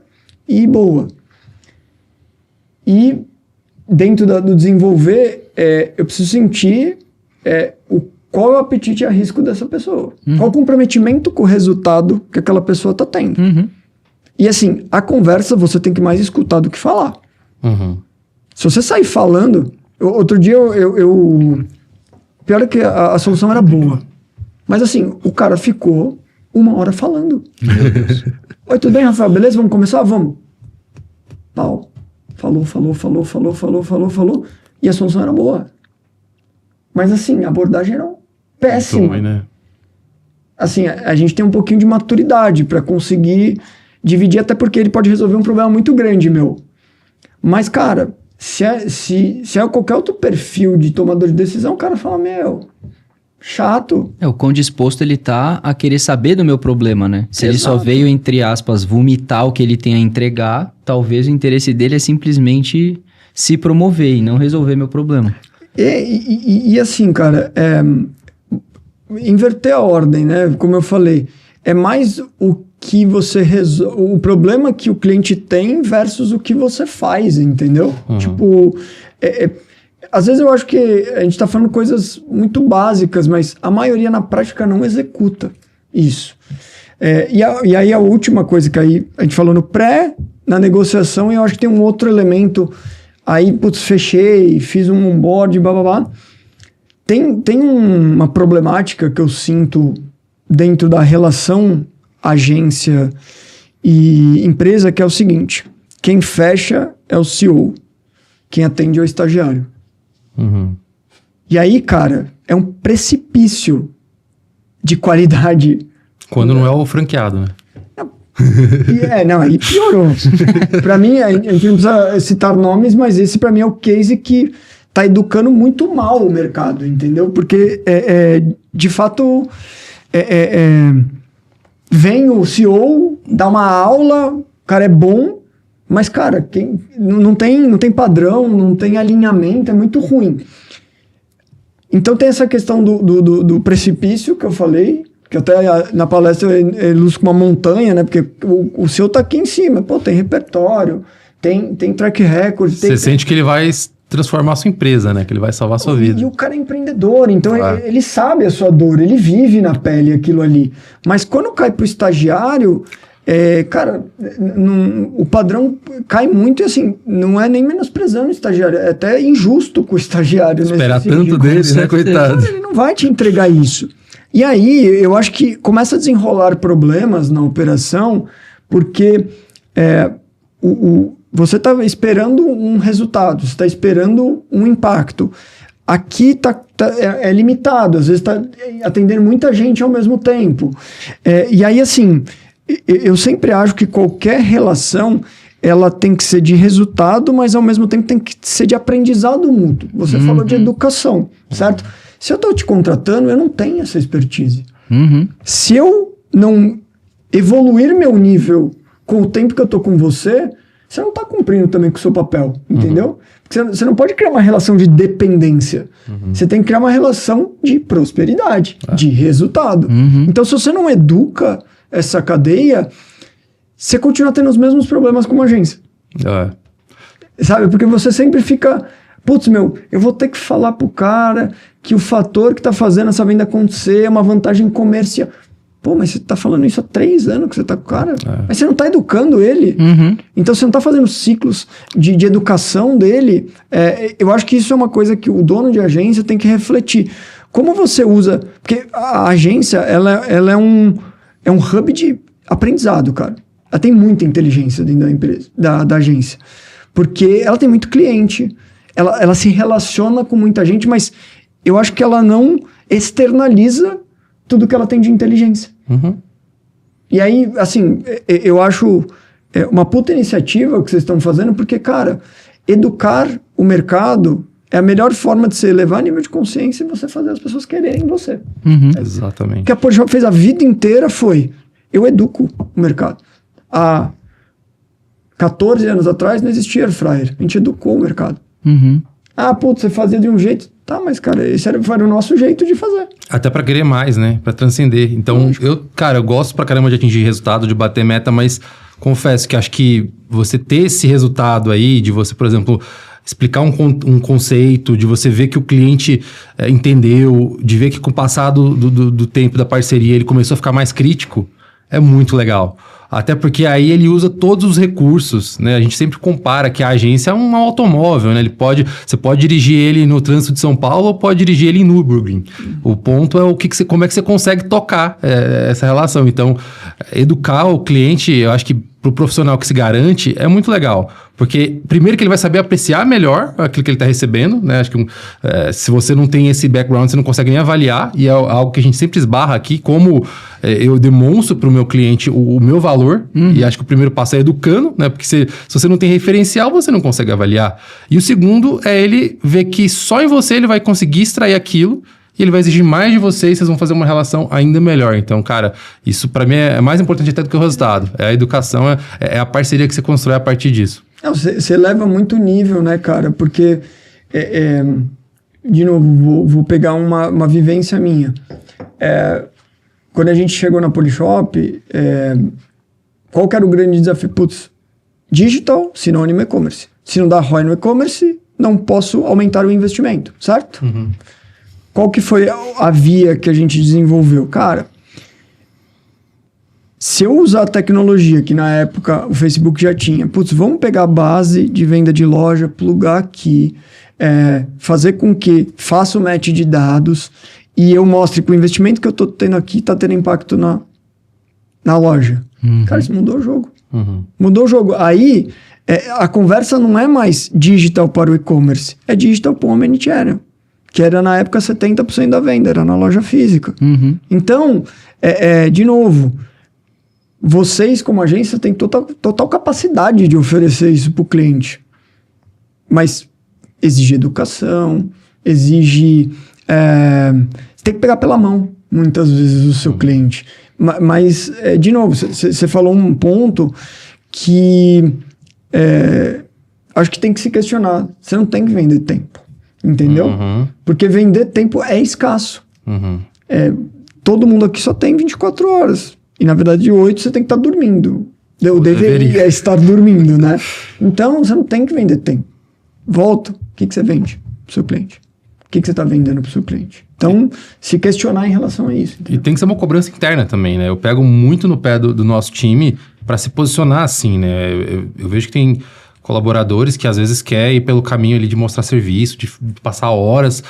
e boa. E dentro do desenvolver, eu preciso sentir qual é o apetite a risco dessa pessoa. Qual o comprometimento com o resultado que aquela pessoa está tendo. E assim, a conversa você tem que mais escutar do que falar. Se você sair falando... Outro dia pior é que a solução era boa. Mas assim, o cara ficou 1 hora falando. Meu Deus. Oi, tudo bem, Rafael? Beleza? Vamos começar? Vamos. Pau. Falou. E a solução era boa. Mas assim, a abordagem era péssima. Ruim, né? Assim, a gente tem um pouquinho de maturidade para conseguir dividir, até porque ele pode resolver um problema muito grande, meu. Mas, cara, se é qualquer outro perfil de tomador de decisão, o cara fala, chato. O quão disposto ele tá a querer saber do meu problema, né? Se ele só veio, entre aspas, vomitar o que ele tem a entregar, talvez o interesse dele é simplesmente se promover e não resolver meu problema. E assim, cara, inverter a ordem, né? Como eu falei, é mais o que você resolve, o problema que o cliente tem versus o que você faz, entendeu? Tipo, às vezes eu acho que a gente tá falando coisas muito básicas, mas a maioria na prática não executa isso. E aí a última coisa que aí a gente falou na negociação, e eu acho que tem um outro elemento, aí, putz, fechei, fiz um onboard, blá. Tem uma problemática que eu sinto dentro da relação agência e empresa, que é o seguinte: quem fecha é o CEO, quem atende é o estagiário. E aí, cara, é um precipício de qualidade. Quando não é o franqueado, né? Aí piorou. Pra mim, a gente não precisa citar nomes, mas esse pra mim é o case que tá educando muito mal o mercado, entendeu? Porque, de fato, vem o CEO, dá uma aula, o cara é bom, mas, cara, não tem padrão, não tem alinhamento, é muito ruim. Então tem essa questão do precipício que eu falei, que até na palestra eu ilustro com uma montanha, né? Porque o seu tá aqui em cima, tem repertório, tem track record. Você sente que ele vai transformar a sua empresa, né? Que ele vai salvar a sua vida. E o cara é empreendedor, então ele sabe a sua dor, ele vive na pele aquilo ali. Mas quando cai pro estagiário, cara, o padrão cai muito e assim, não é nem menosprezando o estagiário, é até injusto com o estagiário. Esperar tanto dele, né, coitado? Ele não vai te entregar isso. E aí, eu acho que começa a desenrolar problemas na operação, porque você está esperando um resultado, você está esperando um impacto. Aqui é limitado, às vezes está atendendo muita gente ao mesmo tempo. E aí, assim, eu sempre acho que qualquer relação, ela tem que ser de resultado, mas ao mesmo tempo tem que ser de aprendizado mútuo. Você falou de educação, certo? Se eu estou te contratando, eu não tenho essa expertise. Se eu não evoluir meu nível com o tempo que eu estou com você não está cumprindo também com o seu papel, entendeu? Porque você não pode criar uma relação de dependência. Você tem que criar uma relação de prosperidade, de resultado. Então, se você não educa essa cadeia, você continua tendo os mesmos problemas como agência. Sabe? Porque você sempre fica... Putz, eu vou ter que falar pro cara que o fator que tá fazendo essa venda acontecer é uma vantagem comercial. Pô, mas você tá falando isso há 3 anos que você tá com o cara. Mas você não tá educando ele. Então você não tá fazendo ciclos de educação dele. Eu acho que isso é uma coisa que o dono de agência tem que refletir. Como você usa... Porque a agência, ela é um hub de aprendizado, cara. Ela tem muita inteligência dentro da empresa, da agência. Porque ela tem muito cliente... Ela se relaciona com muita gente, mas eu acho que ela não externaliza tudo que ela tem de inteligência. E aí, assim, eu acho uma puta iniciativa que vocês estão fazendo, porque, cara, educar o mercado é a melhor forma de você elevar nível de consciência e você fazer as pessoas quererem você. Exatamente. O que a Polishop fez a vida inteira foi, eu educo o mercado. Há 14 anos atrás não existia air fryer, a gente educou o mercado. Putz, você fazia de um jeito. Tá, mas, cara, esse era o nosso jeito de fazer. Até pra querer mais, né? Pra transcender. Então, eu gosto pra caramba de atingir resultado, de bater meta, mas confesso que acho que você ter esse resultado aí, de você, por exemplo, explicar um conceito, de você ver que o cliente entendeu, de ver que com o passar do tempo da parceria ele começou a ficar mais crítico, é muito legal. Até porque aí ele usa todos os recursos, né? A gente sempre compara que a agência é um automóvel, né? Você pode dirigir ele no trânsito de São Paulo ou pode dirigir ele em Nürburgring. O ponto é como é que você consegue tocar essa relação. Então, educar o cliente, eu acho que pro profissional que se garante, é muito legal. Porque, primeiro que ele vai saber apreciar melhor aquilo que ele está recebendo, né? Acho que se você não tem esse background, você não consegue nem avaliar, e é algo que a gente sempre esbarra aqui, como eu demonstro para o meu cliente o meu valor, e acho que o primeiro passo é educando, né? Porque se você não tem referencial, você não consegue avaliar. E o segundo é ele ver que só em você ele vai conseguir extrair aquilo, e ele vai exigir mais de você e vocês vão fazer uma relação ainda melhor. Então, cara, isso para mim é mais importante até do que o resultado. É a educação, é a parceria que você constrói a partir disso. Você leva muito nível, né, cara? Porque, de novo, vou pegar uma vivência minha. Quando a gente chegou na Polishop, qual que era o grande desafio? Putz, digital, sinônimo e-commerce. Se não dá ROI no e-commerce, não posso aumentar o investimento, certo? Qual que foi a via que a gente desenvolveu? Cara, se eu usar a tecnologia, que na época o Facebook já tinha, putz, vamos pegar a base de venda de loja, plugar aqui, fazer com que faça o match de dados e eu mostre que o investimento que eu estou tendo aqui está tendo impacto na loja. Cara, isso mudou o jogo. Mudou o jogo. Aí, a conversa não é mais digital para o e-commerce, é digital para o omnichannel. Que era na época 70% da venda, era na loja física. Então, de novo, vocês como agência têm total capacidade de oferecer isso para o cliente. Mas exige educação, exige... você tem que pegar pela mão, muitas vezes, o seu cliente. Mas, de novo, você falou um ponto que acho que tem que se questionar. Você não tem que vender tempo. Entendeu? Porque vender tempo é escasso. Todo mundo aqui só tem 24 horas. E na verdade, 8 você tem que estar dormindo. Eu deveria estar dormindo, né? Então, você não tem que vender tempo. Volta. O que você vende pro seu cliente? O que você está vendendo pro seu cliente? Então, se questionar em relação a isso. Entendeu? E tem que ser uma cobrança interna também, né? Eu pego muito no pé do nosso time para se posicionar assim, né? Eu vejo que tem colaboradores que às vezes querem ir pelo caminho ali de mostrar serviço, de passar horas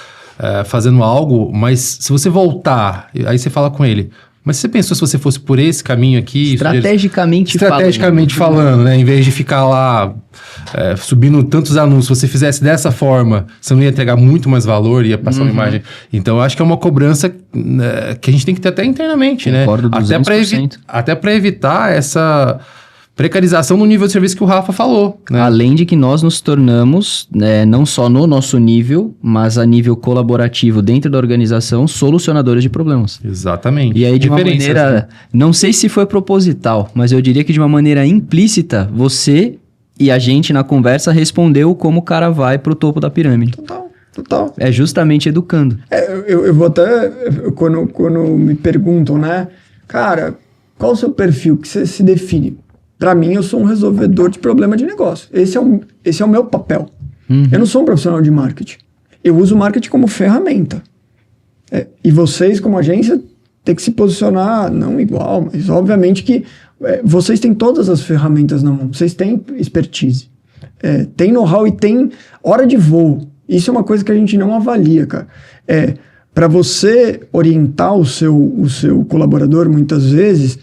fazendo algo, mas se você voltar, aí você fala com ele, mas você pensou se você fosse por esse caminho aqui? Estrategicamente falando, né? Em vez de ficar lá subindo tantos anúncios, se você fizesse dessa forma, você não ia entregar muito mais valor, ia passar uma imagem. Então, eu acho que é uma cobrança que a gente tem que ter até internamente, Concordo, né? 200%. Até para evitar essa precarização no nível de serviço que o Rafa falou, né? Além de que nós nos tornamos, não só no nosso nível, mas a nível colaborativo dentro da organização, solucionadores de problemas. Exatamente. E aí, de uma maneira, não sei se foi proposital, mas eu diria que de uma maneira implícita, você e a gente na conversa respondeu como o cara vai pro topo da pirâmide. Total. É justamente educando. Eu vou até, quando me perguntam, né, cara, qual o seu perfil que você se define? Para mim, eu sou um resolvedor de problema de negócio. Esse é o meu papel. Eu não sou um profissional de marketing. Eu uso o marketing como ferramenta. E vocês, como agência, têm que se posicionar, não igual, mas obviamente que vocês têm todas as ferramentas na mão. Vocês têm expertise. Tem know-how e tem hora de voo. Isso é uma coisa que a gente não avalia, cara. Para você orientar o seu colaborador, muitas vezes...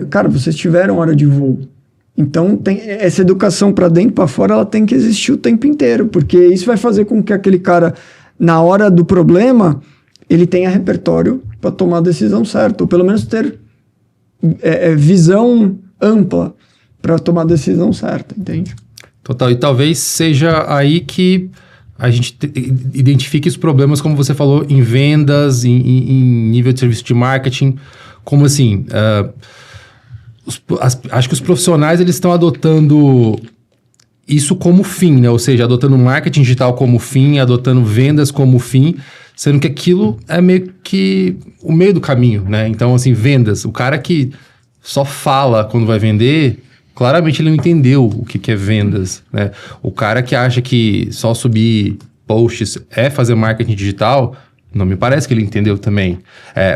cara, vocês tiveram hora de voo. Então, essa educação para dentro, para fora, ela tem que existir o tempo inteiro, porque isso vai fazer com que aquele cara, na hora do problema, ele tenha repertório para tomar a decisão certa, ou pelo menos ter visão ampla para tomar a decisão certa, entende? Total, e talvez seja aí que a gente identifique os problemas, como você falou, em vendas, em nível de serviço de marketing. Como assim? Acho que os profissionais eles estão adotando isso como fim, né? Ou seja, adotando marketing digital como fim, adotando vendas como fim, sendo que aquilo é meio que o meio do caminho, né? Então, assim, vendas. O cara que só fala quando vai vender, claramente ele não entendeu o que é vendas, né? O cara que acha que só subir posts é fazer marketing digital... Não me parece que ele entendeu também.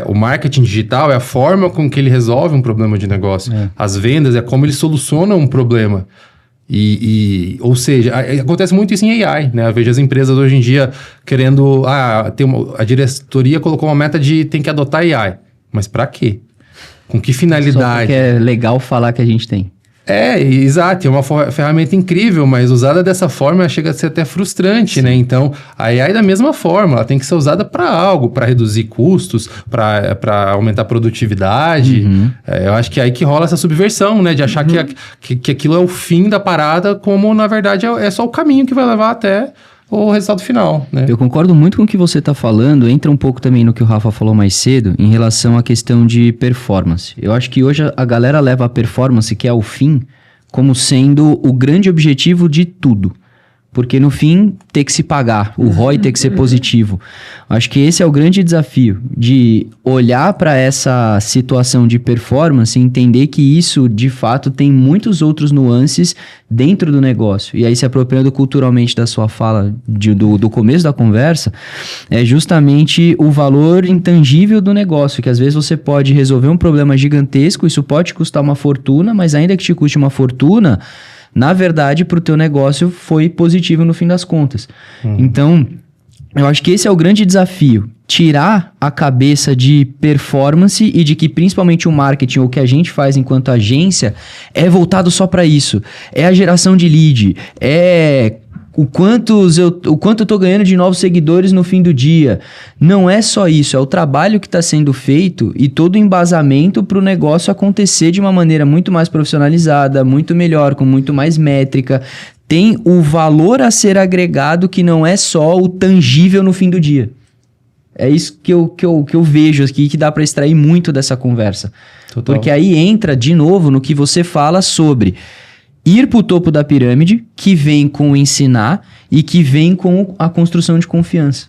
O marketing digital é a forma com que ele resolve um problema de negócio. As vendas é como ele soluciona um problema. Ou seja, acontece muito isso em AI, né? Eu vejo as empresas hoje em dia querendo... a diretoria colocou uma meta de tem que adotar AI. Mas para quê? Com que finalidade? Só porque é legal falar que a gente tem. Exato, é uma ferramenta incrível, mas usada dessa forma chega a ser até frustrante, né? Então, a AI da mesma forma, ela tem que ser usada para algo, para reduzir custos, para aumentar a produtividade. Eu acho que é aí que rola essa subversão, né? De achar que aquilo é o fim da parada, como na verdade é só o caminho que vai levar até o resultado final, né? Eu concordo muito com o que você está falando, entra um pouco também no que o Rafa falou mais cedo, em relação à questão de performance. Eu acho que hoje a galera leva a performance, que é o fim, como sendo o grande objetivo de tudo. Porque no fim, tem que se pagar, o ROI tem que ser positivo. Acho que esse é o grande desafio, de olhar para essa situação de performance e entender que isso, de fato, tem muitos outros nuances dentro do negócio. E aí, se apropriando culturalmente da sua fala do começo da conversa, é justamente o valor intangível do negócio, que às vezes você pode resolver um problema gigantesco, isso pode custar uma fortuna, mas ainda que te custe uma fortuna... Na verdade, para o teu negócio foi positivo no fim das contas. Então, eu acho que esse é o grande desafio. Tirar a cabeça de performance e de que principalmente o marketing, ou o que a gente faz enquanto agência, é voltado só para isso. É a geração de lead, o quanto eu tô ganhando de novos seguidores no fim do dia. Não é só isso, é o trabalho que está sendo feito e todo o embasamento para o negócio acontecer de uma maneira muito mais profissionalizada, muito melhor, com muito mais métrica. Tem o valor a ser agregado que não é só o tangível no fim do dia. É isso que eu vejo aqui, que dá para extrair muito dessa conversa. Total. Porque aí entra de novo no que você fala sobre... ir para o topo da pirâmide, que vem com o ensinar e que vem com a construção de confiança.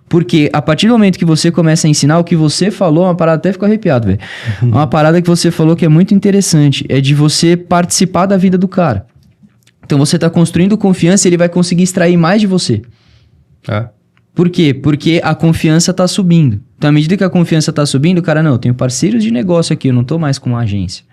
Porque a partir do momento que você começa a ensinar, o que você falou, uma parada, até ficou arrepiado, velho. Uma parada que você falou que é muito interessante, é de você participar da vida do cara. Então você está construindo confiança e ele vai conseguir extrair mais de você. Por quê? Porque a confiança está subindo. Então, à medida que a confiança está subindo, o cara, não, eu tenho parceiros de negócio aqui, eu não estou mais com uma agência.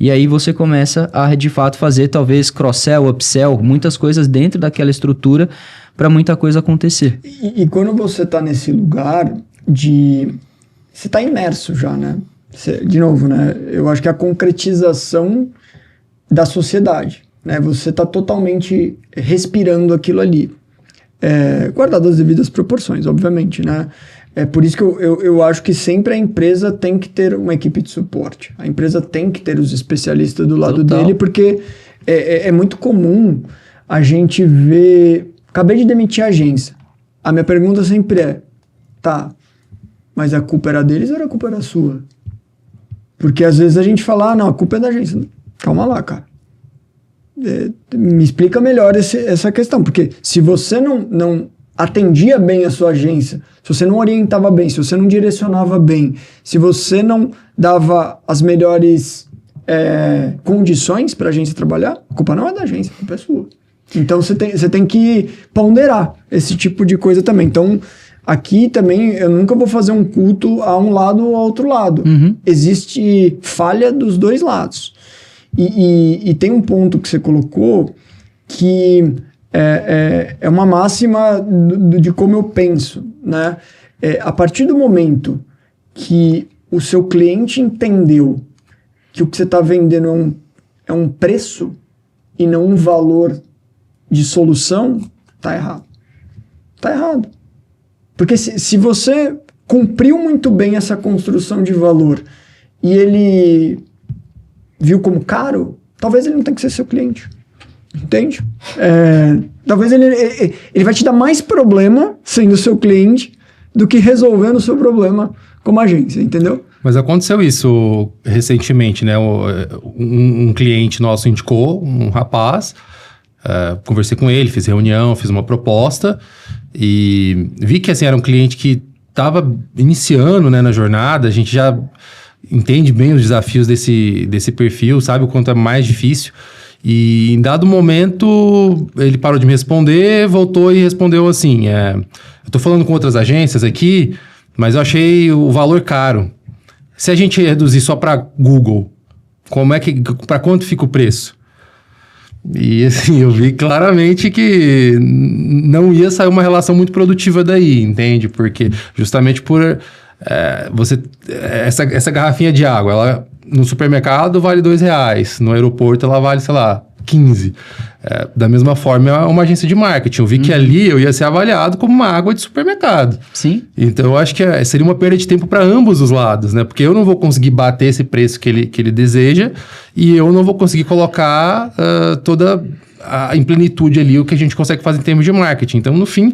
E aí você começa a, de fato, fazer talvez cross-sell, upsell, muitas coisas dentro daquela estrutura para muita coisa acontecer. E quando você está nesse lugar de... Você está imerso já, né? De novo, né? Eu acho que a concretização da sociedade, né? Você está totalmente respirando aquilo ali. Guardado as devidas proporções, obviamente, né? É por isso que eu acho que sempre a empresa tem que ter uma equipe de suporte. A empresa tem que ter os especialistas do lado dele, porque é muito comum a gente ver... Acabei de demitir a agência. A minha pergunta sempre é, tá, mas a culpa era deles ou a culpa era sua? Porque às vezes a gente fala, não, a culpa é da agência. Calma lá, cara. Me explica melhor essa questão, porque se você não atendia bem a sua agência, se você não orientava bem, se você não direcionava bem, se você não dava as melhores condições para a agência trabalhar, a culpa não é da agência, a culpa é sua. Então você tem que ponderar esse tipo de coisa também. Então aqui também eu nunca vou fazer um culto a um lado ou ao outro lado. Uhum. Existe falha dos dois lados. E tem um ponto que você colocou que é uma máxima de como eu penso, né? A partir do momento que o seu cliente entendeu que o que você está vendendo é um preço e não um valor de solução, tá errado. Tá errado. Porque se você cumpriu muito bem essa construção de valor e ele viu como caro, talvez ele não tenha que ser seu cliente. Entende? Talvez ele vai te dar mais problema sendo seu cliente do que resolvendo o seu problema como agência, entendeu? Mas aconteceu isso recentemente, né? Um cliente nosso indicou um rapaz, conversei com ele, fiz reunião, fiz uma proposta e vi que assim, era um cliente que estava iniciando, né, na jornada. A gente já entende bem os desafios desse perfil, sabe o quanto é mais difícil. E em dado momento, ele parou de me responder, voltou e respondeu assim, eu tô falando com outras agências aqui, mas eu achei o valor caro. Se a gente reduzir só para Google, para quanto fica o preço? E assim, eu vi claramente que não ia sair uma relação muito produtiva daí, entende? Porque justamente por essa garrafinha de água, ela no supermercado vale R$2, no aeroporto ela vale, sei lá, 15. Da mesma forma, é uma agência de marketing. Eu vi que ali eu ia ser avaliado como uma água de supermercado. Sim. Então, eu acho que seria uma perda de tempo para ambos os lados, né? Porque eu não vou conseguir bater esse preço que ele deseja e eu não vou conseguir colocar toda em plenitude ali o que a gente consegue fazer em termos de marketing. Então, no fim,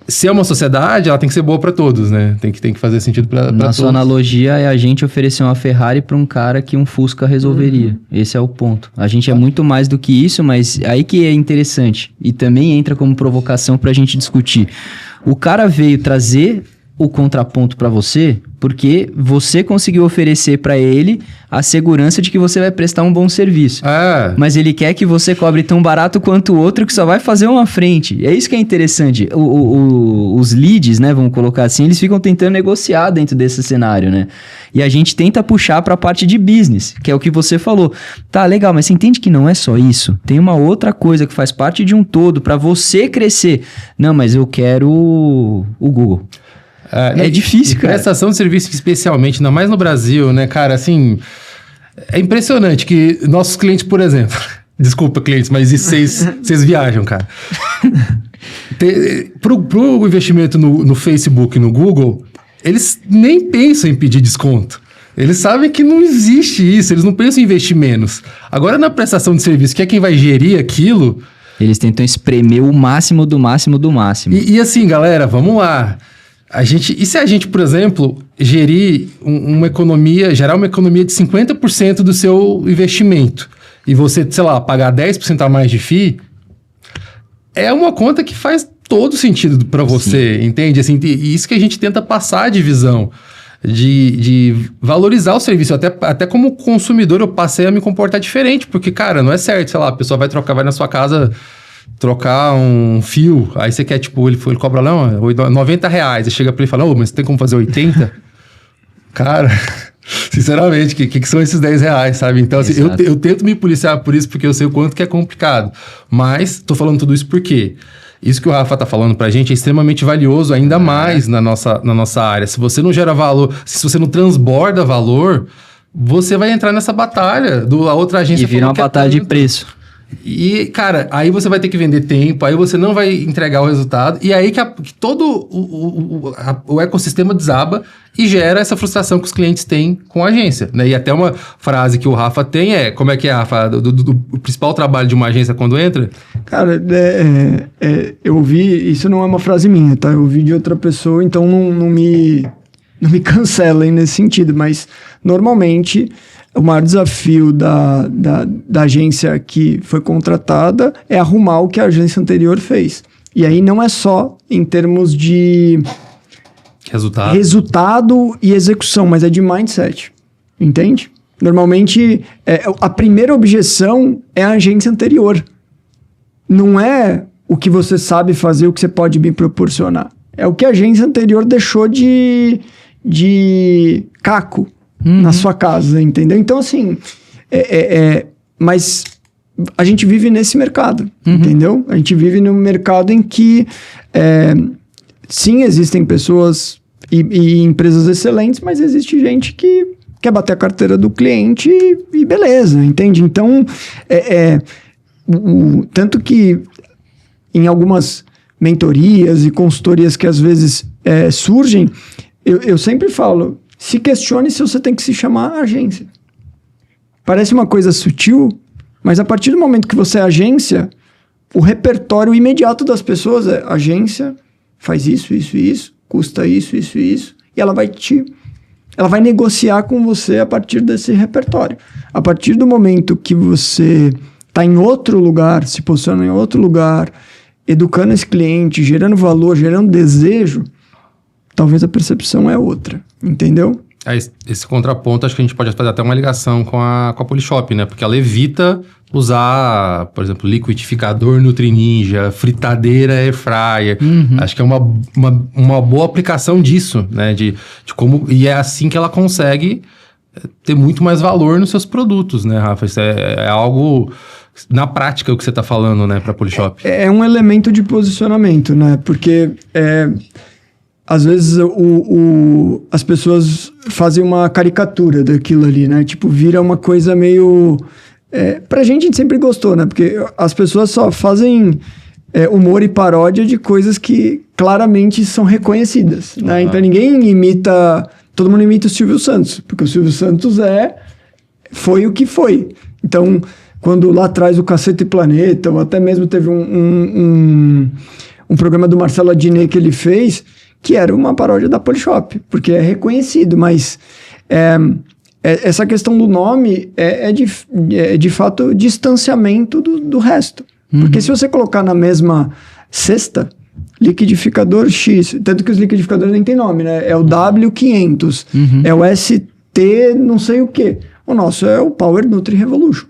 se é uma sociedade, ela tem que ser boa para todos, né? Tem que fazer sentido para todos. Na sua analogia, é a gente oferecer uma Ferrari para um cara que um Fusca resolveria. Esse é o ponto. A gente é muito mais do que isso, mas aí que é interessante. E também entra como provocação para a gente discutir. O cara veio trazer o contraponto para você porque você conseguiu oferecer para ele a segurança de que você vai prestar um bom serviço. Mas ele quer que você cobre tão barato quanto o outro que só vai fazer uma frente. É isso que é interessante. Os leads, né, vamos colocar assim, eles ficam tentando negociar dentro desse cenário, né? E a gente tenta puxar para a parte de business, que é o que você falou. Tá, legal, mas você entende que não é só isso? Tem uma outra coisa que faz parte de um todo para você crescer. Não, mas eu quero o Google. É difícil, cara. Prestação de serviço, especialmente, ainda mais no Brasil, né, cara, assim... É impressionante que nossos clientes, por exemplo... Desculpa, clientes, mas isso vocês viajam, cara. Pro investimento no Facebook e no Google, eles nem pensam em pedir desconto. Eles sabem que não existe isso, eles não pensam em investir menos. Agora, na prestação de serviço, que é quem vai gerir aquilo... Eles tentam espremer o máximo do máximo do máximo. E assim, galera, vamos lá... E se a gente, por exemplo, gerar uma economia de 50% do seu investimento e você, sei lá, pagar 10% a mais de FII, é uma conta que faz todo sentido para você, entende? Assim, e isso que a gente tenta passar de visão, de valorizar o serviço. Até como consumidor eu passei a me comportar diferente, porque, cara, não é certo, sei lá, a pessoa vai na sua casa... trocar um fio, aí você quer, tipo, ele cobra lá R$90, aí chega pra ele e fala, mas tem como fazer 80? Cara, Sinceramente, o que são esses R$10, sabe? Então, assim, eu tento me policiar por isso, porque eu sei o quanto que é complicado. Mas, tô falando tudo isso por quê? Isso que o Rafa tá falando pra gente é extremamente valioso, ainda mais na nossa área. Se você não gera valor, se você não transborda valor, você vai entrar nessa batalha a outra agência. E vira uma batalha de preço. E, cara, aí você vai ter que vender tempo, aí você não vai entregar o resultado, e aí que todo o ecossistema desaba e gera essa frustração que os clientes têm com a agência, né? E até uma frase que o Rafa tem como é que é, Rafa? O principal trabalho de uma agência quando entra? Cara, eu ouvi, isso não é uma frase minha, tá? Eu ouvi de outra pessoa, então não me cancelem nesse sentido, mas normalmente o maior desafio da agência que foi contratada é arrumar o que a agência anterior fez. E aí não é só em termos de resultado e execução, mas é de mindset. Entende? Normalmente, a primeira objeção é a agência anterior. Não é o que você sabe fazer, o que você pode me proporcionar. É o que a agência anterior deixou de caco na sua casa, entendeu? Então, assim, mas a gente vive nesse mercado, entendeu? A gente vive num mercado em que, sim, existem pessoas e empresas excelentes, mas existe gente que quer bater a carteira do cliente e beleza, entende? Então, tanto que em algumas mentorias e consultorias que às vezes surgem, eu sempre falo, se questione se você tem que se chamar agência. Parece uma coisa sutil, mas a partir do momento que você é agência, o repertório imediato das pessoas é agência, faz isso, isso e isso, custa isso, isso e isso, e ela vai negociar com você a partir desse repertório. A partir do momento que você está em outro lugar, se posiciona em outro lugar, educando esse cliente, gerando valor, gerando desejo, talvez a percepção é outra, entendeu? Esse contraponto, acho que a gente pode fazer até uma ligação com a Polishop, né? Porque ela evita usar, por exemplo, liquidificador Nutri-Ninja, fritadeira Airfryer. Acho que é uma boa aplicação disso, né? De como, e é assim que ela consegue ter muito mais valor nos seus produtos, né, Rafa? Isso é algo na prática o que você está falando, né, para a Polishop. É um elemento de posicionamento, né? Porque às vezes as pessoas fazem uma caricatura daquilo ali, né? Tipo, vira uma coisa meio... pra gente, a gente sempre gostou, né? Porque as pessoas só fazem humor e paródia de coisas que claramente são reconhecidas, né? Então ninguém imita... Todo mundo imita o Silvio Santos, porque o Silvio Santos foi o que foi. Então, quando lá atrás o Cacete e Planeta, ou até mesmo teve um programa do Marcelo Adnet que ele fez, que era uma paródia da Polishop, porque é reconhecido, mas essa questão do nome é de fato distanciamento do resto. Porque se você colocar na mesma cesta, liquidificador X, tanto que os liquidificadores nem tem nome, né? É o W500, é o ST não sei o quê. O nosso é o Power Nutri Revolution.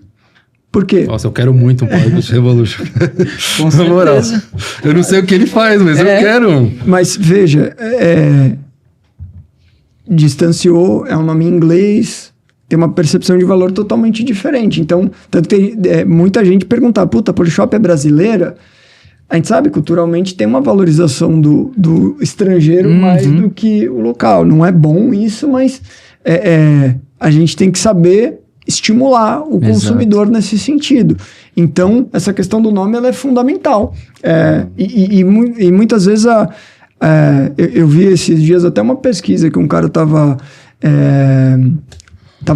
Por quê? Nossa, eu quero muito um Power Nutri Revolution. Com certeza. Moral. Eu não sei o que ele faz, mas eu quero um. Mas veja, distanciou, é um nome em inglês, tem uma percepção de valor totalmente diferente. Então, tanto que muita gente pergunta, puta, a Polishop é brasileira? A gente sabe, culturalmente, tem uma valorização do estrangeiro mais do que o local. Não é bom isso, mas a gente tem que saber estimular o consumidor nesse sentido. Então, essa questão do nome ela é fundamental. E muitas vezes eu vi esses dias até uma pesquisa que um cara estava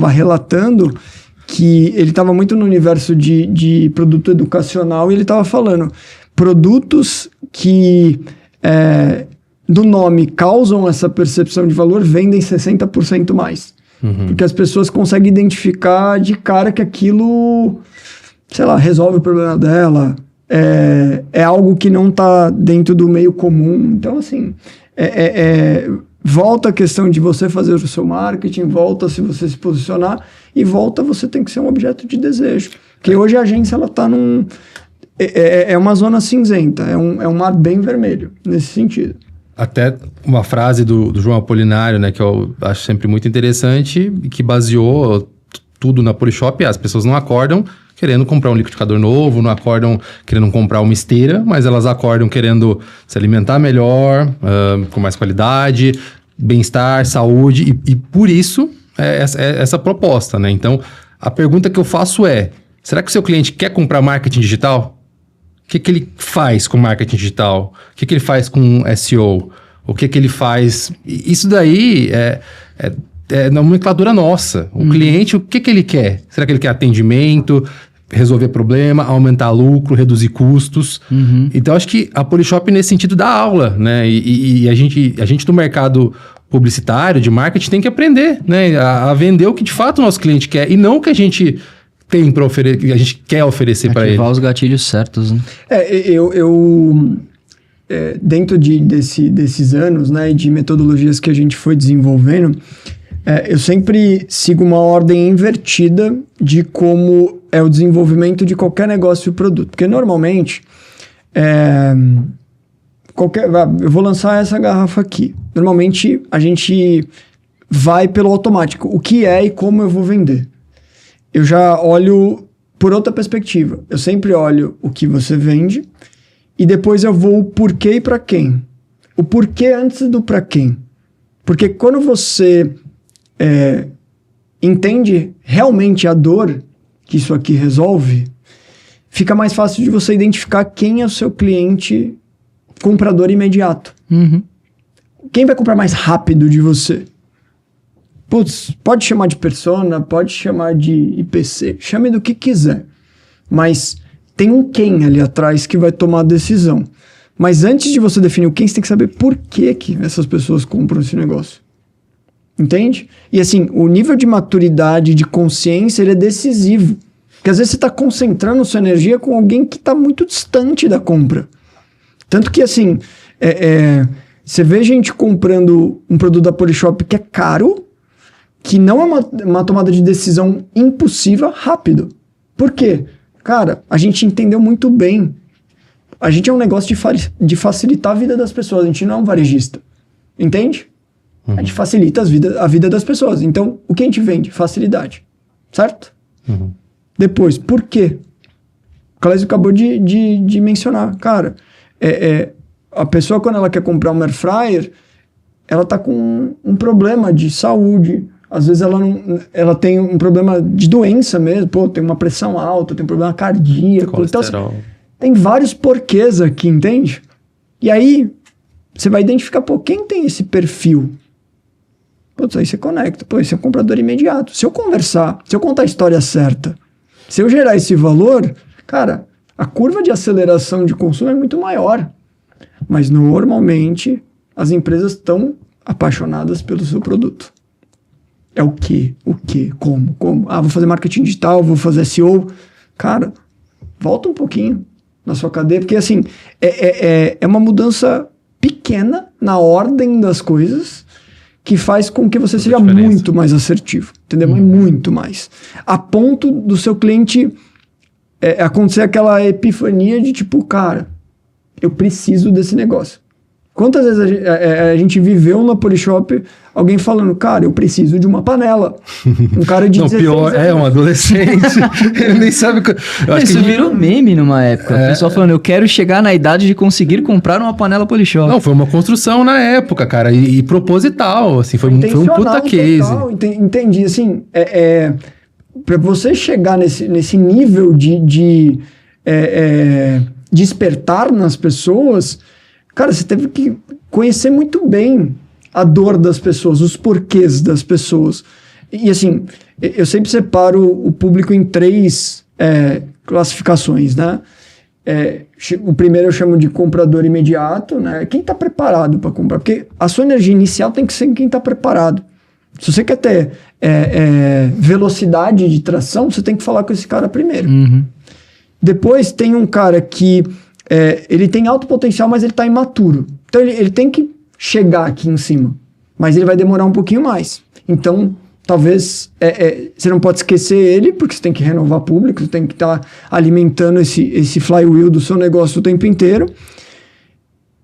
relatando que ele estava muito no universo de produto educacional e ele estava falando produtos que do nome causam essa percepção de valor vendem 60% mais. Porque as pessoas conseguem identificar de cara que aquilo, sei lá, resolve o problema dela, é algo que não está dentro do meio comum. Então, assim, volta a questão de você fazer o seu marketing, volta se você se posicionar e volta você tem que ser um objeto de desejo. Porque hoje a agência, ela está uma zona cinzenta, é um mar bem vermelho, nesse sentido. Até uma frase do João Apolinário, né, que eu acho sempre muito interessante, que baseou tudo na Polishop. As pessoas não acordam querendo comprar um liquidificador novo, não acordam querendo comprar uma esteira, mas elas acordam querendo se alimentar melhor, com mais qualidade, bem-estar, saúde, e por isso essa proposta, né? Então, a pergunta que eu faço é, será que o seu cliente quer comprar marketing digital? O que ele faz com marketing digital? O que ele faz com SEO? O que ele faz... Isso daí é nomenclatura nossa. O cliente, o que ele quer? Será que ele quer atendimento, resolver problema, aumentar lucro, reduzir custos? Então, acho que a Polishop, nesse sentido, dá aula, né? E a gente do mercado publicitário, de marketing, tem que aprender, né? A vender o que de fato o nosso cliente quer e não o que a gente tem para oferecer, que a gente quer oferecer para ele. Ativar os gatilhos certos, né? Dentro desses anos, né, de metodologias que a gente foi desenvolvendo, eu sempre sigo uma ordem invertida de como é o desenvolvimento de qualquer negócio e produto. Porque normalmente, eu vou lançar essa garrafa aqui. Normalmente, a gente vai pelo automático. O que é e como eu vou vender. Eu já olho por outra perspectiva. Eu sempre olho o que você vende e depois eu vou o porquê e para quem. O porquê antes do para quem. Porque quando você entende realmente a dor que isso aqui resolve, fica mais fácil de você identificar quem é o seu cliente comprador imediato. Quem vai comprar mais rápido de você? Putz, pode chamar de persona, pode chamar de IPC, chame do que quiser. Mas tem um quem ali atrás que vai tomar a decisão. Mas antes de você definir o quem, você tem que saber por que essas pessoas compram esse negócio. Entende? E assim, o nível de maturidade, de consciência, ele é decisivo. Porque às vezes você está concentrando sua energia com alguém que está muito distante da compra. Tanto que assim, você vê gente comprando um produto da Polishop que é caro, que não é uma tomada de decisão impulsiva rápido. Por quê? Cara, a gente entendeu muito bem. A gente é um negócio de facilitar a vida das pessoas. A gente não é um varejista. Entende? A gente facilita a vida das pessoas. Então, o que a gente vende? Facilidade. Certo? Depois, por quê? O Clésio acabou de mencionar. Cara, a pessoa, quando ela quer comprar um air fryer, ela tá com um problema de saúde. Às vezes ela tem um problema de doença mesmo. Pô, tem uma pressão alta, tem um problema cardíaco. Então, assim, tem vários porquês aqui, entende? E aí, você vai identificar, pô, quem tem esse perfil? Putz, aí você conecta. Pô, esse é um comprador imediato. Se eu conversar, se eu contar a história certa, se eu gerar esse valor, cara, a curva de aceleração de consumo é muito maior. Mas, normalmente, as empresas estão apaixonadas pelo seu produto. É o quê? O quê? Como? Ah, vou fazer marketing digital, vou fazer SEO. Cara, volta um pouquinho na sua cadeia, porque assim, é uma mudança pequena na ordem das coisas que faz com que você seja muito mais assertivo, entendeu? Muito mais. A ponto do seu cliente acontecer aquela epifania de tipo, cara, eu preciso desse negócio. Quantas vezes a gente viveu na Polishop alguém falando, cara, eu preciso de uma panela. Um cara de 16 anos. Um adolescente. Ele nem sabe... Isso virou meme numa época. O pessoal falando, eu quero chegar na idade de conseguir comprar uma panela Polishop. Não, foi uma construção na época, cara. E proposital, assim. Foi um puta case. Total, entendi. Assim, pra você chegar nesse nível de despertar nas pessoas... Cara, você teve que conhecer muito bem a dor das pessoas, os porquês das pessoas. E assim, eu sempre separo o público em 3 classificações, né? O primeiro eu chamo de comprador imediato, né? Quem está preparado para comprar? Porque a sua energia inicial tem que ser quem está preparado. Se você quer ter velocidade de tração, você tem que falar com esse cara primeiro. Depois tem um cara que... ele tem alto potencial, mas ele está imaturo. Então ele tem que chegar aqui em cima, mas ele vai demorar um pouquinho mais. Então, talvez você não pode esquecer ele, porque você tem que renovar público, você tem que estar alimentando esse flywheel do seu negócio o tempo inteiro.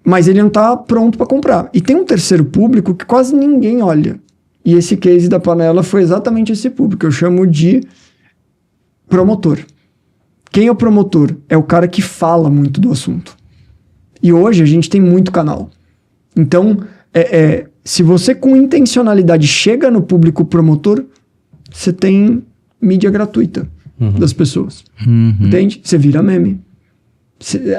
mas ele não está pronto para comprar. E tem um terceiro público que quase ninguém olha. E esse case da panela foi exatamente esse público. Eu chamo de promotor. Quem é o promotor? É o cara que fala muito do assunto. E hoje a gente tem muito canal. Então, se você com intencionalidade chega no público promotor, você tem mídia gratuita das pessoas. Entende? Você vira meme.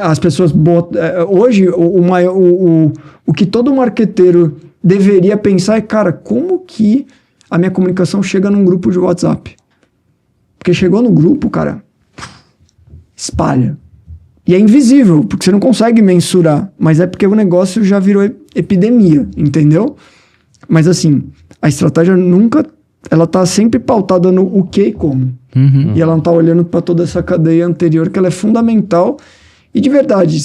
As pessoas botam... Hoje, o que todo marqueteiro deveria pensar é, cara, como que a minha comunicação chega num grupo de WhatsApp? Porque chegou no grupo, cara, espalha. E é invisível, porque você não consegue mensurar. Mas é porque o negócio já virou epidemia, entendeu? Mas assim, a estratégia nunca... Ela tá sempre pautada no o que e como. E ela não tá olhando para toda essa cadeia anterior, que ela é fundamental. E de verdade,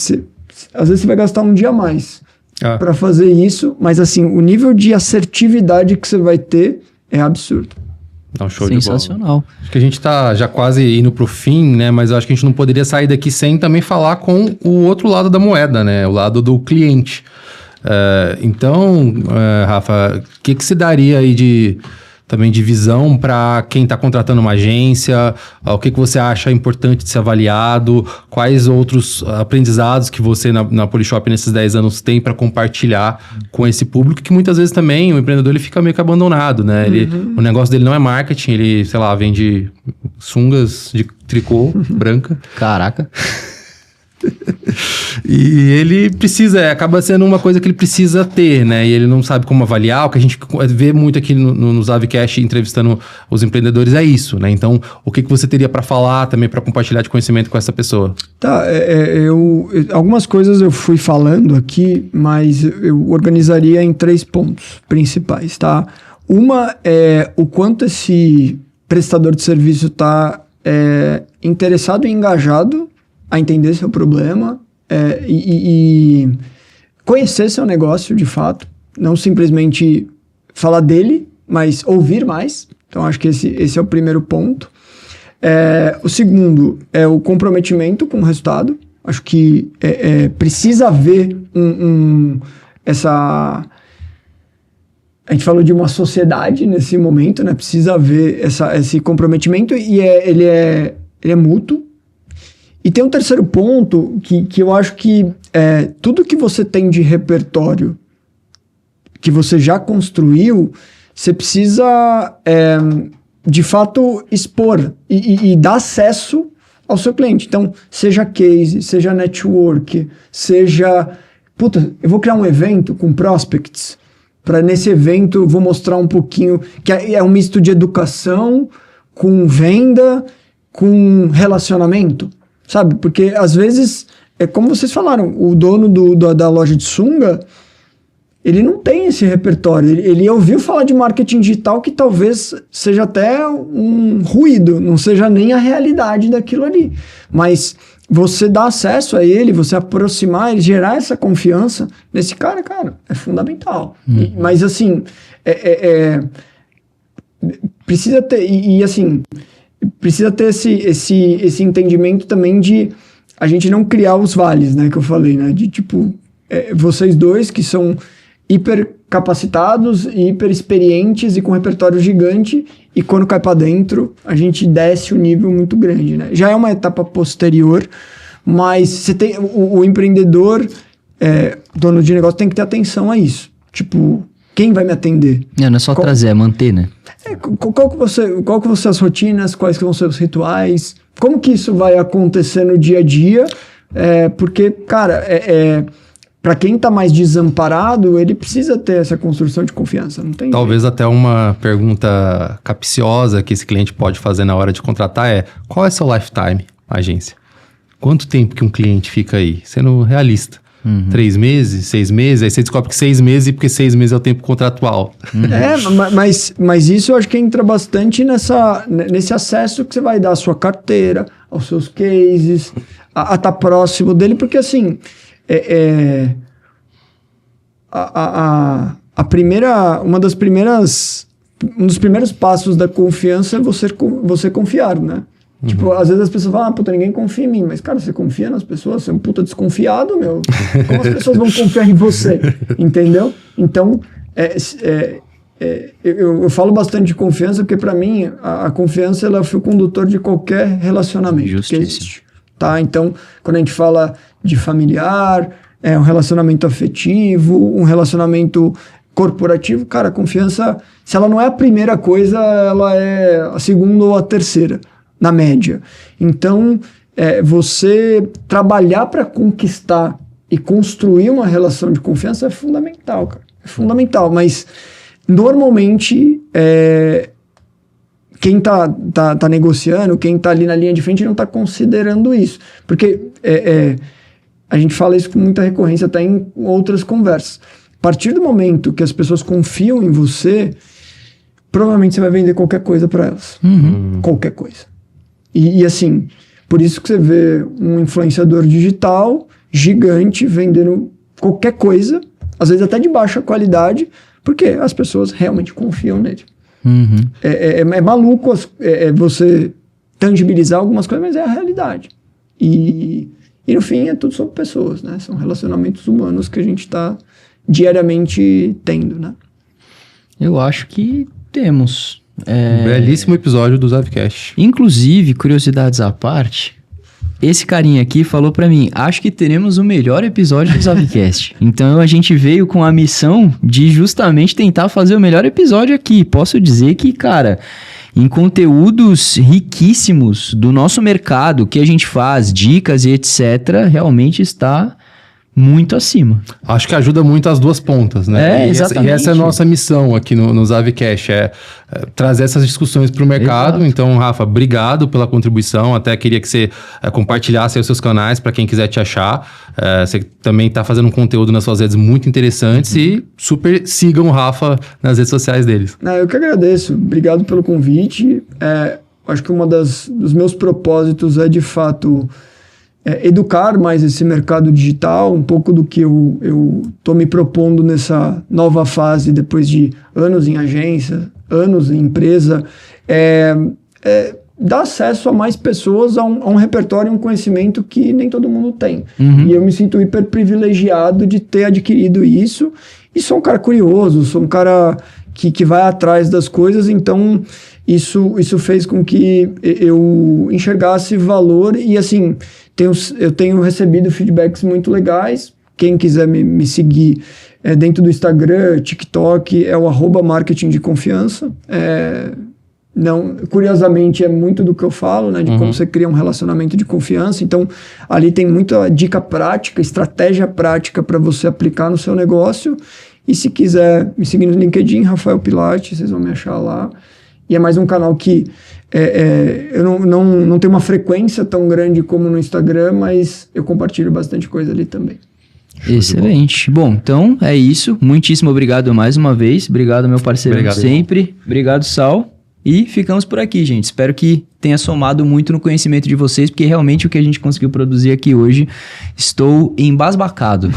às vezes você vai gastar um dia a mais para fazer isso, mas assim, o nível de assertividade que você vai ter é absurdo. Não, show Sensacional. De bola. Acho que a gente tá já quase indo pro fim, né? Mas eu acho que a gente não poderia sair daqui sem também falar com o outro lado da moeda, né? O lado do cliente. Então, Rafa, o que se daria aí também de visão para quem está contratando uma agência? O que você acha importante de ser avaliado? Quais outros aprendizados que você na Polishop nesses 10 anos tem para compartilhar com esse público, que muitas vezes também o empreendedor ele fica meio que abandonado, né? O negócio dele não é marketing, ele, sei lá, vende sungas de tricô branca. Caraca. E ele acaba sendo uma coisa que ele precisa ter, né? E ele não sabe como avaliar. O que a gente vê muito aqui no Zavcast entrevistando os empreendedores é isso, né? Então, o que você teria para falar também, para compartilhar de conhecimento com essa pessoa? Tá, algumas coisas eu fui falando aqui, mas eu organizaria em 3 pontos principais, tá? Uma é o quanto esse prestador de serviço está interessado e engajado a entender seu problema e conhecer seu negócio de fato, não simplesmente falar dele, mas ouvir mais. Então acho que esse é o primeiro ponto. O segundo é o comprometimento com o resultado. Acho que precisa haver essa... A gente falou de uma sociedade nesse momento, né? Precisa haver esse comprometimento e ele é mútuo. E tem um terceiro ponto que eu acho que tudo que você tem de repertório que você já construiu, você precisa, de fato, expor e dar acesso ao seu cliente. Então, seja case, seja network, seja... Puta, eu vou criar um evento com prospects, para nesse evento eu vou mostrar um pouquinho, que é um misto de educação com venda, com relacionamento. Sabe? Porque, às vezes, como vocês falaram, o dono da loja de sunga, ele não tem esse repertório. Ele ouviu falar de marketing digital que talvez seja até um ruído, não seja nem a realidade daquilo ali. Mas você dá acesso a ele, você aproximar ele, gerar essa confiança nesse cara, é fundamental. Mas, assim, precisa ter... E assim... Precisa ter esse entendimento também de a gente não criar os vales, né? Que eu falei, né? De tipo, vocês dois que são hiper capacitados, hiper experientes e com repertório gigante, e quando cai para dentro, a gente desce o nível muito grande, né? Já é uma etapa posterior, mas você tem o empreendedor, dono de negócio, tem que ter atenção a isso. Tipo, quem vai me atender? Não é só trazer, é manter, né? Qual que vão ser as rotinas, quais que vão ser os rituais, como que isso vai acontecer no dia a dia, porque, cara, para quem tá mais desamparado, ele precisa ter essa construção de confiança, não tem Talvez jeito. Até uma pergunta capciosa que esse cliente pode fazer na hora de contratar qual é seu lifetime, agência? Quanto tempo que um cliente fica aí? Sendo realista. 3 meses, 6 meses, aí você descobre que 6 meses, porque 6 meses é o tempo contratual. Mas isso eu acho que entra bastante nesse acesso que você vai dar à sua carteira, aos seus cases, a estar próximo dele, porque assim, um dos primeiros passos da confiança é você confiar, né? Tipo, às vezes as pessoas falam, puta, ninguém confia em mim. Mas, cara, você confia nas pessoas? Você é um puta desconfiado, meu. Como as pessoas vão confiar em você? Entendeu? Então, eu falo bastante de confiança, porque pra mim, a confiança ela é o fio condutor de qualquer relacionamento que existe. Tá? Então, quando a gente fala de familiar, um relacionamento afetivo, um relacionamento corporativo, cara, a confiança, se ela não é a primeira coisa, ela é a segunda ou a terceira, na média. Então, você trabalhar para conquistar e construir uma relação de confiança é fundamental, cara. É fundamental, mas normalmente quem tá negociando, quem tá ali na linha de frente não tá considerando isso. Porque a gente fala isso com muita recorrência até em outras conversas. A partir do momento que as pessoas confiam em você, provavelmente você vai vender qualquer coisa para elas. Qualquer coisa. E assim, por isso que você vê um influenciador digital gigante vendendo qualquer coisa, às vezes até de baixa qualidade, porque as pessoas realmente confiam nele. É maluco você tangibilizar algumas coisas, mas é a realidade. E no fim é tudo sobre pessoas, né? São relacionamentos humanos que a gente está diariamente tendo, né? Eu acho que temos. Belíssimo episódio do Zavcast. Inclusive, curiosidades à parte, esse carinha aqui falou pra mim, acho que teremos o melhor episódio do Zavcast. Então a gente veio com a missão de justamente tentar fazer o melhor episódio aqui. Posso dizer que, cara, em conteúdos riquíssimos do nosso mercado, que a gente faz, dicas e etc., realmente está muito acima. Acho que ajuda muito as duas pontas, né? Exatamente. E essa é a nossa missão aqui no Zavcast, trazer essas discussões para o mercado. Exato. Então, Rafa, obrigado pela contribuição. Até queria que você compartilhasse aí os seus canais para quem quiser te achar. Você também está fazendo um conteúdo nas suas redes muito interessantes e super sigam o Rafa nas redes sociais deles. Eu que agradeço. Obrigado pelo convite. Acho que dos meus propósitos é, de fato, educar mais esse mercado digital, um pouco do que eu estou me propondo nessa nova fase, depois de anos em agência, anos em empresa, dar acesso a mais pessoas a um repertório e um conhecimento que nem todo mundo tem. E eu me sinto hiper privilegiado de ter adquirido isso, e sou um cara curioso, sou um cara que vai atrás das coisas, então isso fez com que eu enxergasse valor e, assim, eu tenho recebido feedbacks muito legais. Quem quiser me seguir dentro do Instagram, TikTok, é o @marketing de confiança. Curiosamente, é muito do que eu falo, né? De como você cria um relacionamento de confiança. Então, ali tem muita dica prática, estratégia prática para você aplicar no seu negócio. E se quiser me seguir no LinkedIn, Rafael Pilates, vocês vão me achar lá. E é mais um canal que eu não tenho uma frequência tão grande como no Instagram, mas eu compartilho bastante coisa ali também. Excelente. Bom, então é isso. Muitíssimo obrigado mais uma vez. Obrigado, meu parceiro, obrigado, sempre. Irmão. Obrigado, Sal. E ficamos por aqui, gente. Espero que tenha somado muito no conhecimento de vocês, porque realmente o que a gente conseguiu produzir aqui hoje, estou embasbacado.